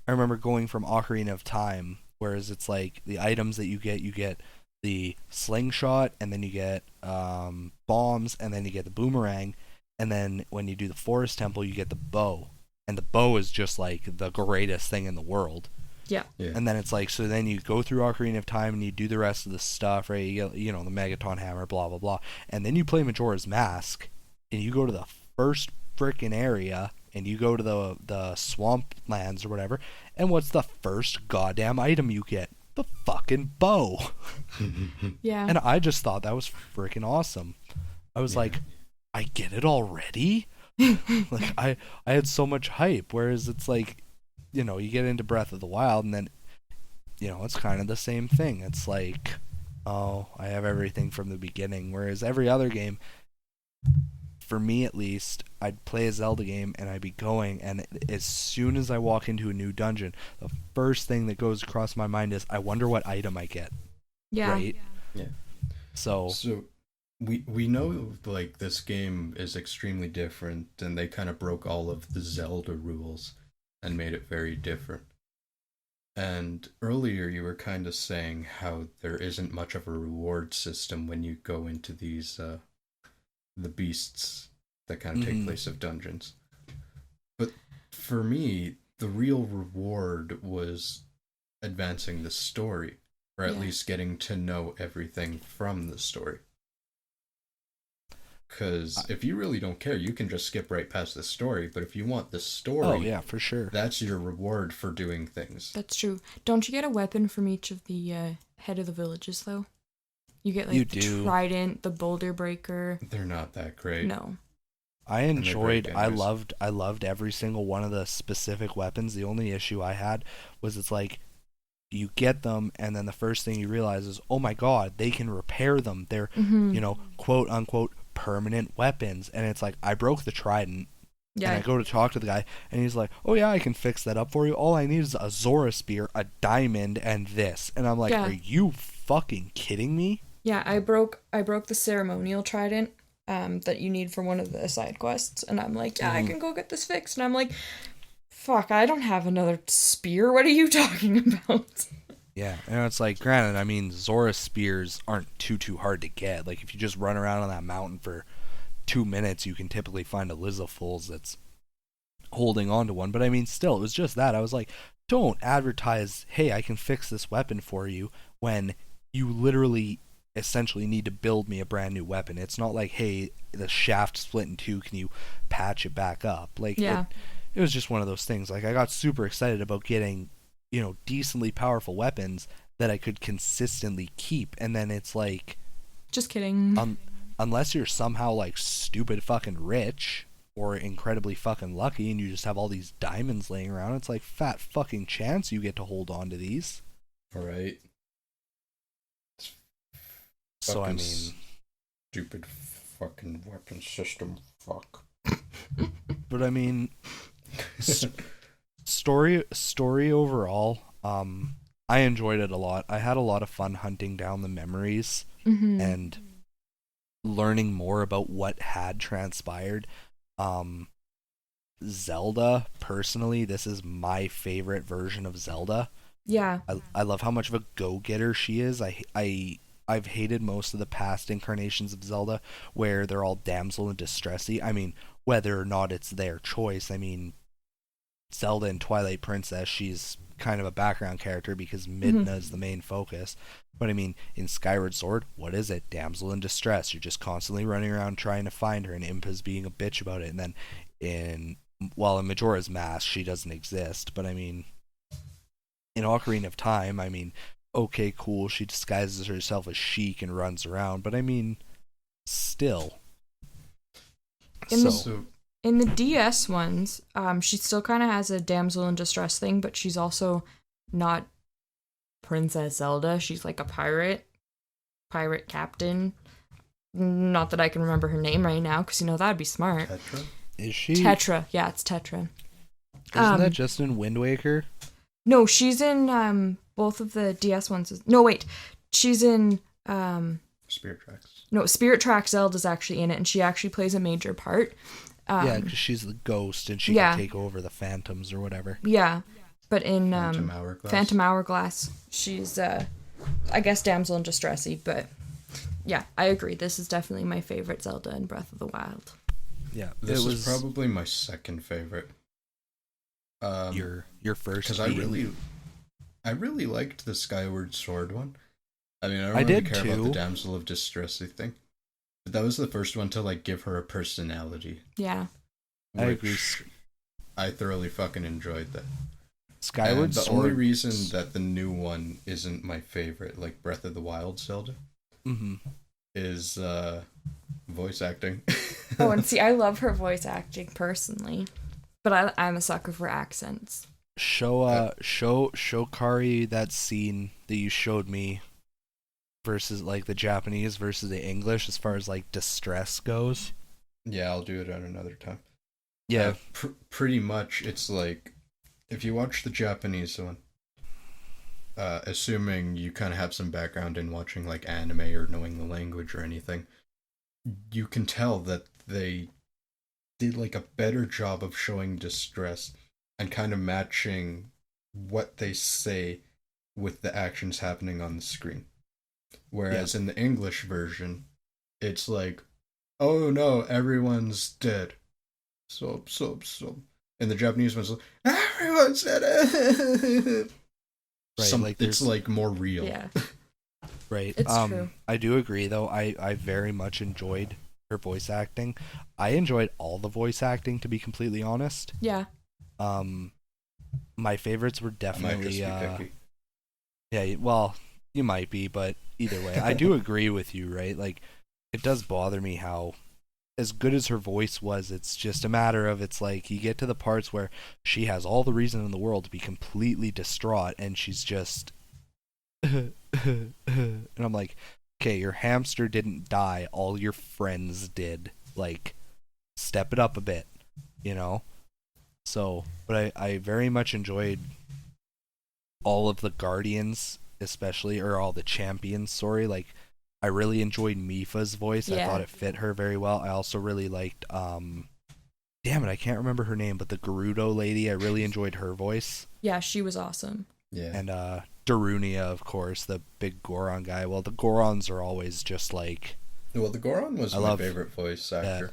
Ocarina of Time, whereas it's like, the items that you get the slingshot, and then you get bombs, and then you get the boomerang, and then when you do the forest temple, you get the bow. And the bow is just like the greatest thing in the world. Yeah. And then it's like, so then you go through Ocarina of Time and you do the rest of the stuff, right? You get, the Megaton Hammer, blah, blah, blah. And then you play Majora's Mask, and you go to the first frickin' area, and you go to the swamp lands or whatever, and what's the first goddamn item you get? The fucking bow. Yeah. And I just thought that was freaking awesome. I was like, I get it already? Like, I had so much hype, whereas it's like, you get into Breath of the Wild, and then, it's kind of the same thing. It's like, oh, I have everything from the beginning, whereas every other game, for me at least, I'd play a Zelda game and I'd be going, and as soon as I walk into a new dungeon, the first thing that goes across my mind is, I wonder what item I get. Yeah. Right? Yeah. So we know, like, this game is extremely different, and they kind of broke all of the Zelda rules and made it very different. And earlier you were kind of saying how there isn't much of a reward system when you go into these the beasts that kind of take place of dungeons. But for me, the real reward was advancing the story, or at least getting to know everything from the story. Because if you really don't care, you can just skip right past the story. But if you want the story, oh yeah, for sure, that's your reward for doing things. That's true. Don't you get a weapon from each of the head of the villages, though? You get like the trident, the boulder breaker. They're not that great. No. I loved every single one of the specific weapons. The only issue I had was, it's like, you get them, and then the first thing you realize is, oh my god, they can repair them. They're, quote unquote, permanent weapons. And it's like, I broke the trident, and I go to talk to the guy, and he's like, oh yeah, I can fix that up for you. All I need is a Zora spear, a diamond, and this. And I'm like, are you fucking kidding me? Yeah, I broke the ceremonial trident that you need for one of the side quests, and I'm like, I can go get this fixed. And I'm like, fuck, I don't have another spear. What are you talking about? Yeah, and it's like, granted, I mean, Zora spears aren't too hard to get. Like, if you just run around on that mountain for 2 minutes, you can typically find a Lizzafuls that's holding on to one. But I mean, still, it was just that. I was like, don't advertise, hey, I can fix this weapon for you, when you literally essentially need to build me a brand new weapon. It's not like, hey, the shaft split in two, can you patch it back up? Like, it was just one of those things. Like, I got super excited about getting, decently powerful weapons that I could consistently keep, and then it's like, just kidding. Unless you're somehow like stupid fucking rich or incredibly fucking lucky and you just have all these diamonds laying around, it's like, fat fucking chance you get to hold on to these. All right. So I mean, stupid fucking weapon system, fuck. But I mean, story overall, I enjoyed it a lot. I had a lot of fun hunting down the memories and learning more about what had transpired. Zelda, personally, this is my favorite version of Zelda. Yeah. I love how much of a go-getter she is. I've hated most of the past incarnations of Zelda where they're all damsel in distressy. I mean, whether or not it's their choice, I mean, Zelda and Twilight Princess, she's kind of a background character because Midna is the main focus. But I mean, in Skyward Sword, what is it? Damsel in distress. You're just constantly running around trying to find her, and Impa's being a bitch about it. And then in Majora's Mask, she doesn't exist. But I mean, in Ocarina of Time, I mean, okay, cool, she disguises herself as Sheik and runs around. But I mean, still. In the DS ones, she still kind of has a damsel in distress thing, but she's also not Princess Zelda. She's like a pirate captain. Not that I can remember her name right now, because that'd be smart. Tetra? Is she? Tetra, yeah, it's Tetra. Isn't that just in Wind Waker? No, she's in both of the DS ones. No, wait, she's in Spirit Tracks. No, Spirit Tracks Zelda's actually in it, and she actually plays a major part. Yeah, because she's the ghost, and she can take over the phantoms or whatever. Yeah, but in Phantom Hourglass, she's, I guess, damsel in distressy, but yeah, I agree. This is definitely my favorite Zelda in Breath of the Wild. Yeah, this was probably my second favorite. Your first, because I really liked the Skyward Sword one. I mean, I don't really care about the damsel of distressy thing. But that was the first one to like give her a personality. Yeah, I agree. I thoroughly fucking enjoyed that. Skyward Sword. The only reason that the new one isn't my favorite, like Breath of the Wild Zelda, is voice acting. Oh, and see, I love her voice acting personally, but I'm a sucker for accents. Show Kari that scene that you showed me versus like the Japanese versus the English as far as like distress goes. Yeah, I'll do it at another time. Yeah, pretty much it's like if you watch the Japanese one, assuming you kind of have some background in watching like anime or knowing the language or anything, you can tell that they did like a better job of showing distress and kind of matching what they say with the actions happening on the screen. Whereas in the English version, it's like, oh no, everyone's dead. So. And the Japanese one's like, everyone's dead. Right, like it's like more real. Yeah. Right. It's true. I do agree though. I very much enjoyed her voice acting. I enjoyed all the voice acting, to be completely honest. Yeah. My favorites were definitely I might just be picky. Yeah, well, you might be, but either way, I do agree with you, right? Like, it does bother me how, as good as her voice was, it's just a matter of, it's like, you get to the parts where she has all the reason in the world to be completely distraught, and she's just, and I'm like, okay, your hamster didn't die, all your friends did. Like, step it up a bit, So, but I very much enjoyed all of the Guardians, especially, or all the champions, sorry. Like, I really enjoyed Mifa's voice. Yeah. I thought it fit her very well. I also really liked, damn it, I can't remember her name, but the Gerudo lady, I really enjoyed her voice. Yeah, she was awesome. Yeah. And Darunia, of course, the big Goron guy. Well, the Gorons are always just like... Well, the Goron was my favorite voice actor.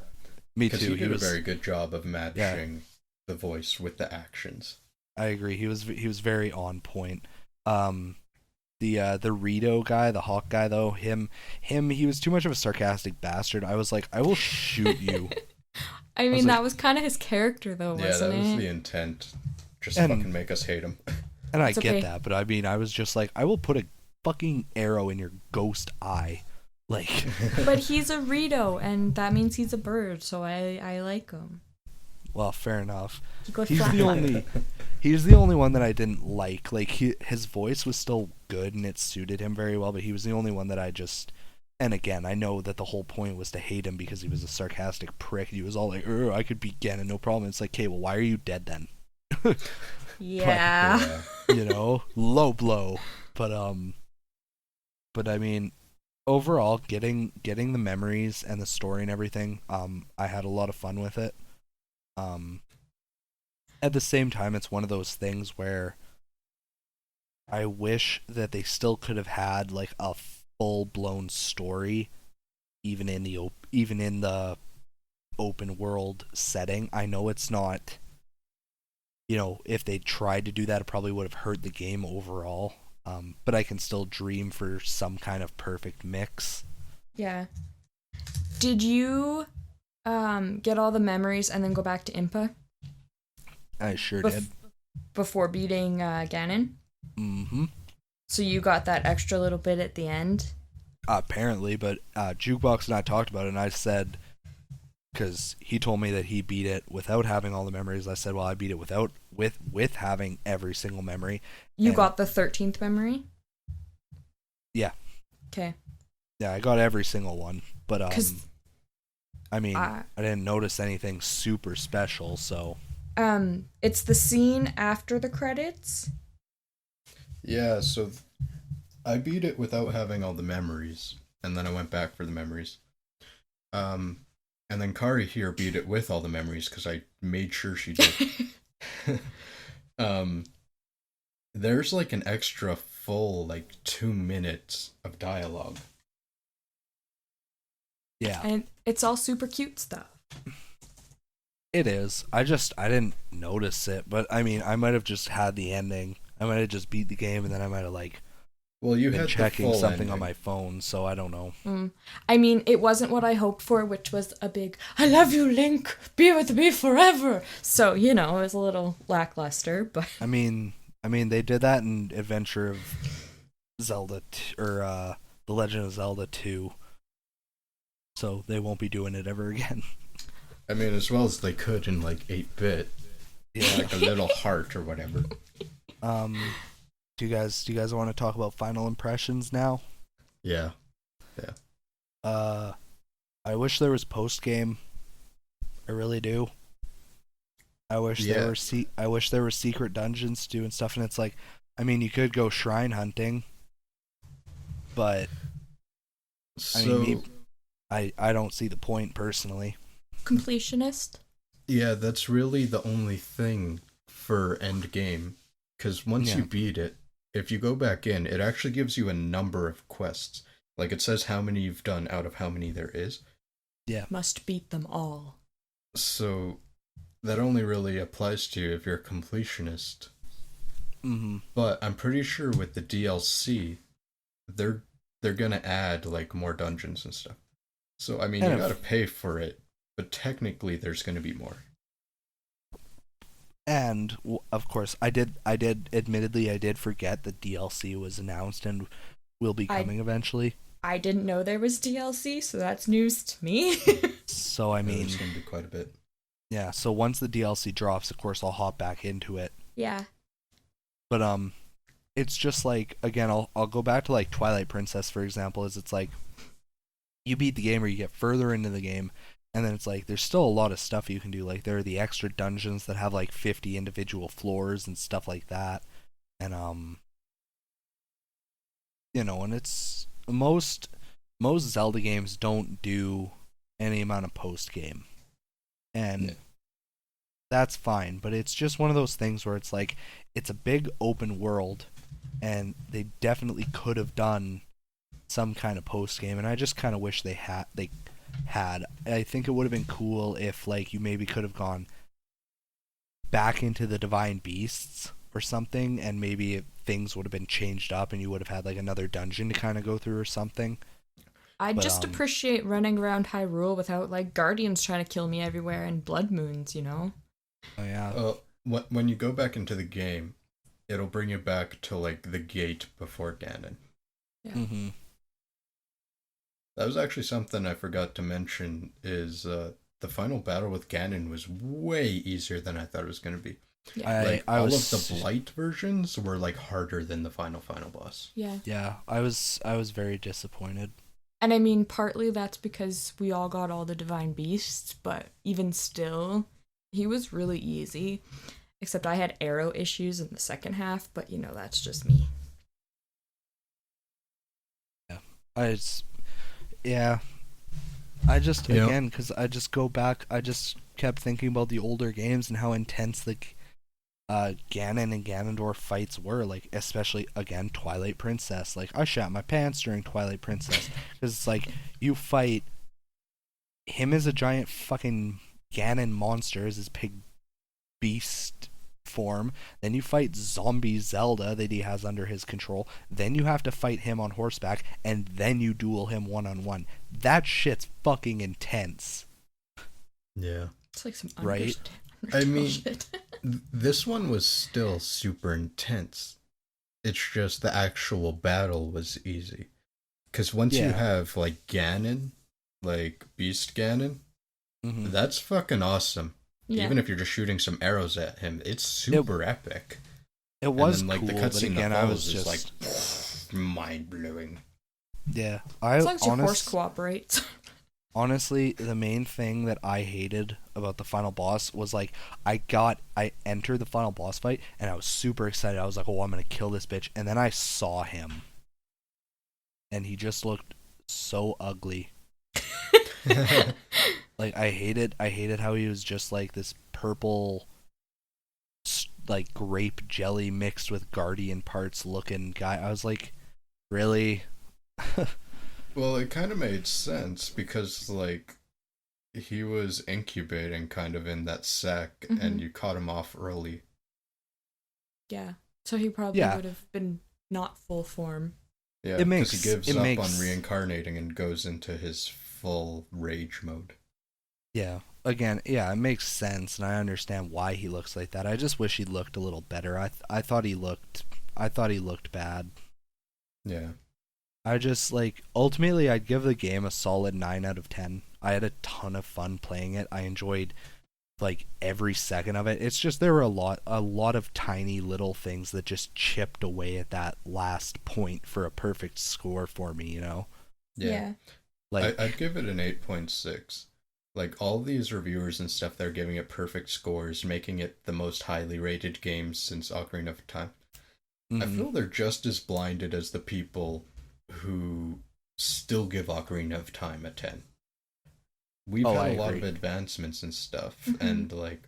Me too. Because he did a very good job of matching the voice with the actions. I agree. He was very on point. The Rito guy, the Hawk guy, though, him, he was too much of a sarcastic bastard. I was like, I will shoot you. I mean, that was kind of his character, though, wasn't it? Yeah, that was the intent. Just fucking make us hate him. And I get that, but I mean, I was just like, I will put a fucking arrow in your ghost eye. Like. But he's a Rito, and that means he's a bird, so I like him. Well, fair enough. He's the only one that I didn't like. Like, his voice was still good and it suited him very well, but he was the only one that I just... And again, I know that the whole point was to hate him because he was a sarcastic prick. He was all like, I could beat Ganon, no problem. It's like, okay, well, why are you dead then? Yeah. But, low blow. But I mean, overall, getting the memories and the story and everything, I had a lot of fun with it. At the same time, it's one of those things where I wish that they still could have had like a full-blown story, even in the open world setting. I know it's not if they tried to do that, it probably would have hurt the game overall. But I can still dream for some kind of perfect mix. Yeah. Did you get all the memories and then go back to Impa? I sure did. Before beating Ganon? Mm-hmm. So you got that extra little bit at the end? Apparently, but Jukebox and I talked about it, and I said, because he told me that he beat it without having all the memories. I said, well, I beat it with having every single memory. You got the 13th memory? Yeah. Okay. Yeah, I got every single one, but I mean, I didn't notice anything super special, so. It's the scene after the credits. Yeah, so I beat it without having all the memories, and then I went back for the memories. And then Kari here beat it with all the memories because I made sure she did. There's like an extra full 2 minutes of dialogue. Yeah. And it's all super cute stuff. It is. I didn't notice it, but I mean, I might have just had the ending. I might have just beat the game, and then I might have you been had checking the full something ending on my phone, so I don't know. I mean, it wasn't what I hoped for, which was a big, I love you, Link, be with me forever. So, it was a little lackluster, but... I mean, they did that in Adventure of Zelda, or The Legend of Zelda 2, so they won't be doing it ever again. I mean, as well as they could in 8-bit. Yeah. Like a little heart or whatever. Do you guys want to talk about final impressions now? Yeah. I wish there was post game. I really do. I wish there were secret dungeons to do and stuff, and it's like, I mean, you could go shrine hunting, but I don't see the point personally. Completionist? Yeah, that's really the only thing for end game, because once you beat it, if you go back in, it actually gives you a number of quests. Like, it says how many you've done out of how many there is. Yeah. Must beat them all. So, that only really applies to you if you're a completionist. Mm-hmm. But I'm pretty sure with the DLC, they're gonna add, more dungeons and stuff. So, I mean, you gotta pay for it, but technically there's gonna be more. And of course, I did forget that DLC was announced and will be coming eventually. I didn't know there was DLC, so that's news to me. So I mean, there's gonna be quite a bit. Yeah. So once the DLC drops, of course, I'll hop back into it. Yeah. But it's just again, I'll go back to Twilight Princess, for example. It's you beat the game or you get further into the game. And then it's there's still a lot of stuff you can do. There are the extra dungeons that have 50 individual floors and stuff like that. And and it's most Zelda games don't do any amount of post game. And that's fine, but it's just one of those things where it's it's a big open world and they definitely could have done some kind of post game, and I just kind of wish they had. I think it would have been cool if you maybe could have gone back into the Divine Beasts or something, and maybe things would have been changed up and you would have had another dungeon to kind of go through or something. I just appreciate running around Hyrule without guardians trying to kill me everywhere and blood moons, Oh yeah. When you go back into the game, it'll bring you back to the gate before Ganon. Yeah. Mm-hmm. That was actually something I forgot to mention, is the final battle with Ganon was way easier than I thought it was going to be. Yeah. All of the Blight versions were harder than the final boss. Yeah. Yeah, I was very disappointed. And I mean, partly that's because we all got all the Divine Beasts, but even still, he was really easy. Except I had arrow issues in the second half, but that's just me. Yeah. I just, again, because I just go back, I just kept thinking about the older games and how intense the Ganon and Ganondorf fights were, especially, again, Twilight Princess. I shat my pants during Twilight Princess, because it's you fight him as a giant fucking Ganon monster, as his pig beast form, then you fight zombie Zelda that he has under his control, then you have to fight him on horseback, and then you duel him one-on-one. That shit's fucking intense. Yeah. It's like some Right? I mean, shit. this one was still super intense. It's just the actual battle was easy. Because once you Yeah. have, like, Ganon, like, Beast Ganon, Mhm. that's fucking awesome. Yeah. Even if you're just shooting some arrows at him, it's super epic. It was and then, like, cool, the but cutscene again, that I follows was is, just... like, mind-blowing. Yeah. as long as your horse cooperates. Honestly, the main thing that I hated about the final boss was like I entered the final boss fight and I was super excited. I was like, "Oh, I'm going to kill this bitch." And then I saw him. And he just looked so ugly. Like I hated how he was just like this purple like grape jelly mixed with guardian parts looking guy. I was like, "Really?" Well, it kind of made sense because, like, he was incubating kind of in that sack, and you caught him off early. Yeah. So he probably would have been not full form. Yeah, It because he makes- gives it up makes- on reincarnating and goes into his full rage mode. Yeah. Again, yeah, it makes sense, and I understand why he looks like that. I just wish he looked a little better. I thought he looked bad. Yeah. I just like ultimately I'd give the game a solid 9 out of 10. I had a ton of fun playing it. I enjoyed like every second of it. It's just there were a lot of tiny little things that just chipped away at that last point for a perfect score for me, you know? Yeah. Like I'd give it an 8.6. Like, all these reviewers and stuff, they're giving it perfect scores, making it the most highly rated game since Ocarina of Time. I mhm. feel they're just as blinded as the people who still give Ocarina of Time a 10. We've Oh, had I a lot agree. of advancements and stuff, and, like,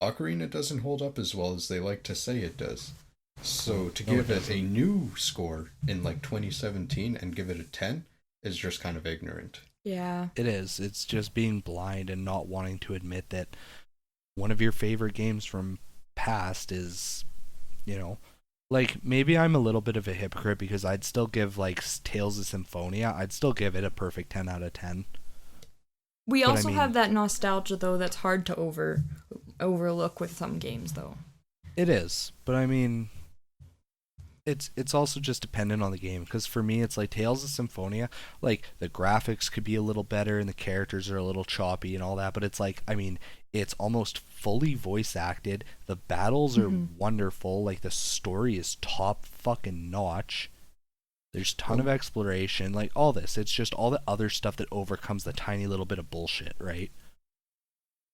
Ocarina doesn't hold up as well as they like to say it does. So to No, it give it a doesn't. new score in, like, 2017 and give it a 10 is just kind of ignorant. Yeah. It is. It's just being blind and not wanting to admit that one of your favorite games from past is, you know, like maybe I'm a little bit of a hypocrite because I'd still give like Tales of Symphonia, I'd still give it a perfect 10 out of 10. We But I also mean- have that nostalgia though that's hard to overlook with some games though. It is, but I mean, it's also just dependent on the game. Because for me, it's like Tales of Symphonia. Like the graphics could be a little better, and the characters are a little choppy and all that. But it's like, I mean, it's almost fully voice acted. The battles are wonderful. Like the story is top fucking notch. There's a ton of exploration. Like all this, it's just all the other stuff that overcomes the tiny little bit of bullshit, right?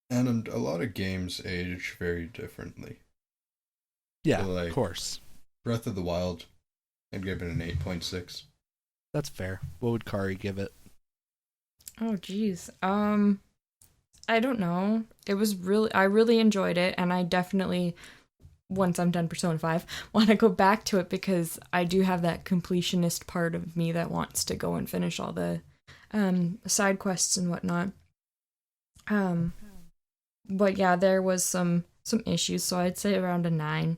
And a lot of games age very differently. Yeah, Like- of course. Breath of the Wild, I'd give it an 8.6. That's fair. What would Kari give it? Oh geez. I don't know. I really enjoyed it, and I definitely, once I'm done Persona 5, want to go back to it because I do have that completionist part of me that wants to go and finish all the side quests and whatnot. But yeah, there was some issues, so I'd say around a 9.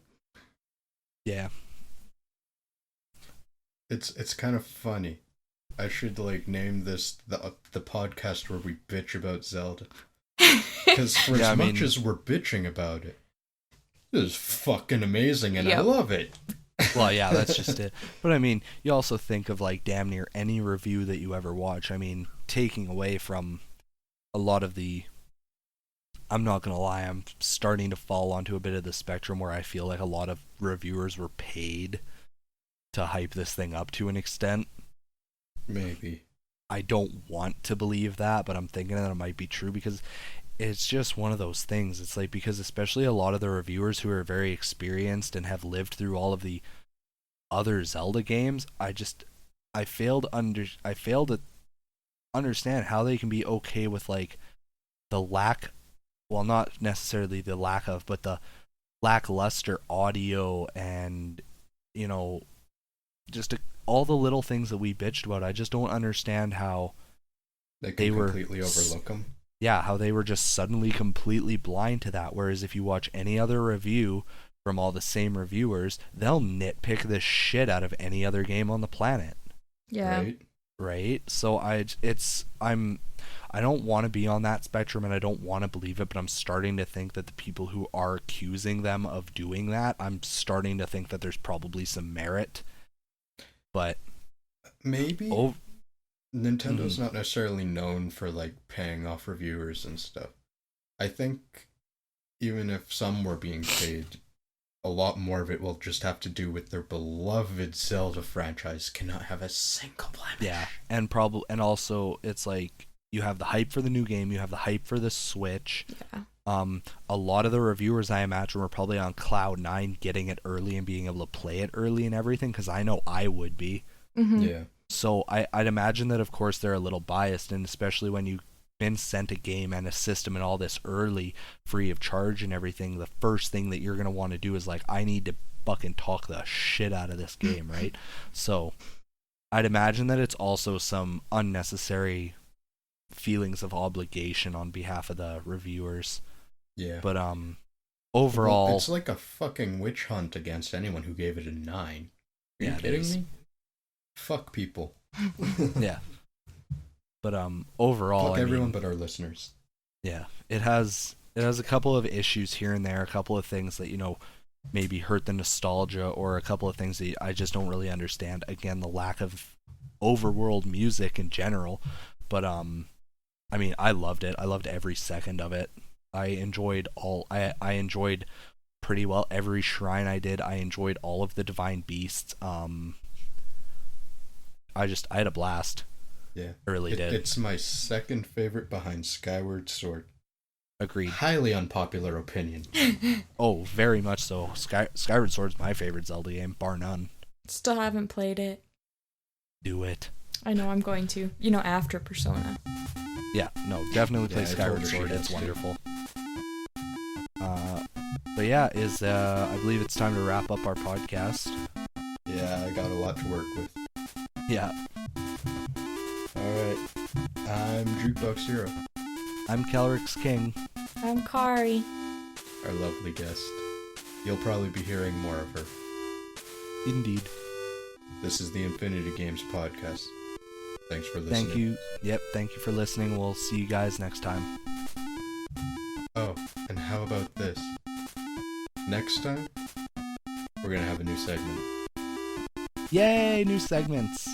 Yeah. It's kind of funny. I should like name this the podcast where we bitch about Zelda. Because for Yeah, as I much mean- as we're bitching about it, it is fucking amazing and I Yep. love it. Well, yeah, that's just it. But I mean, you also think of like damn near any review that you ever watch. I mean, taking away from a lot of the, I'm not gonna lie, I'm starting to fall onto a bit of the spectrum where I feel like a lot of reviewers were paid to hype this thing up to an extent. Maybe. I don't want to believe that, but I'm thinking that it might be true because it's just one of those things. It's like, because especially a lot of the reviewers who are very experienced and have lived through all of the other Zelda games, I failed to understand how they can be okay with like the lack, well, not necessarily the lack of, but the lackluster audio and, you know, just all the little things that we bitched about. I just don't understand how They They can were completely overlook them. how they were just suddenly completely blind to that. Whereas if you watch any other review from all the same reviewers, they'll nitpick the shit out of any other game on the planet. Yeah. Right? So I don't want to be on that spectrum, and I don't want to believe it, but I'm starting to think that the people who are accusing them of doing that, I'm starting to think that there's probably some merit. But maybe Nintendo's not necessarily known for like paying off reviewers and stuff. I think even if some were being paid, a lot more of it will just have to do with their beloved Zelda franchise cannot have a single blemish. Yeah, and also it's like you have the hype for the new game, you have the hype for the Switch. Yeah. A lot of the reviewers, I imagine, were probably on cloud 9, getting it early and being able to play it early and everything, because I know I would be. Mm-hmm. Yeah. So I'd imagine that, of course, they're a little biased, and especially when you've been sent a game and a system and all this early, free of charge and everything, the first thing that you're going to want to do is like, I need to fucking talk the shit out of this game, right? So I'd imagine that it's also some unnecessary feelings of obligation on behalf of the reviewers. Yeah. But overall, well, it's like a fucking witch hunt against anyone who gave it a 9. Are you kidding me? Fuck people. Yeah. But overall, fuck everyone but our listeners. Yeah, it has a couple of issues here and there, a couple of things that, maybe hurt the nostalgia, or a couple of things that I just don't really understand. Again, the lack of overworld music in general. But I loved it. I loved every second of it. I enjoyed I enjoyed pretty well every shrine I did. I enjoyed all of the divine beasts. I had a blast. Yeah. I really did. It's my second favorite behind Skyward Sword. Agreed. Highly unpopular opinion. Oh, very much so. Skyward Sword's my favorite Zelda game, bar none. Still haven't played it. Do it. I know I'm going to. After Persona. Yeah, no, definitely play I Skyward told her Sword. she It's has to. wonderful. But yeah, I believe it's time to wrap up our podcast. Yeah, I got a lot to work with. Yeah. Alright. I'm Jukeboxhero, I'm KelryxsKing. I'm Kari. our lovely guest. You'll probably be hearing more of her. Indeed. This is the Infinity Games podcast. Thanks for listening. Thank you. Yep, thank you for listening. We'll see you guys next time. Oh, and how about this? Next time, we're gonna have a new segment. Yay, new segments.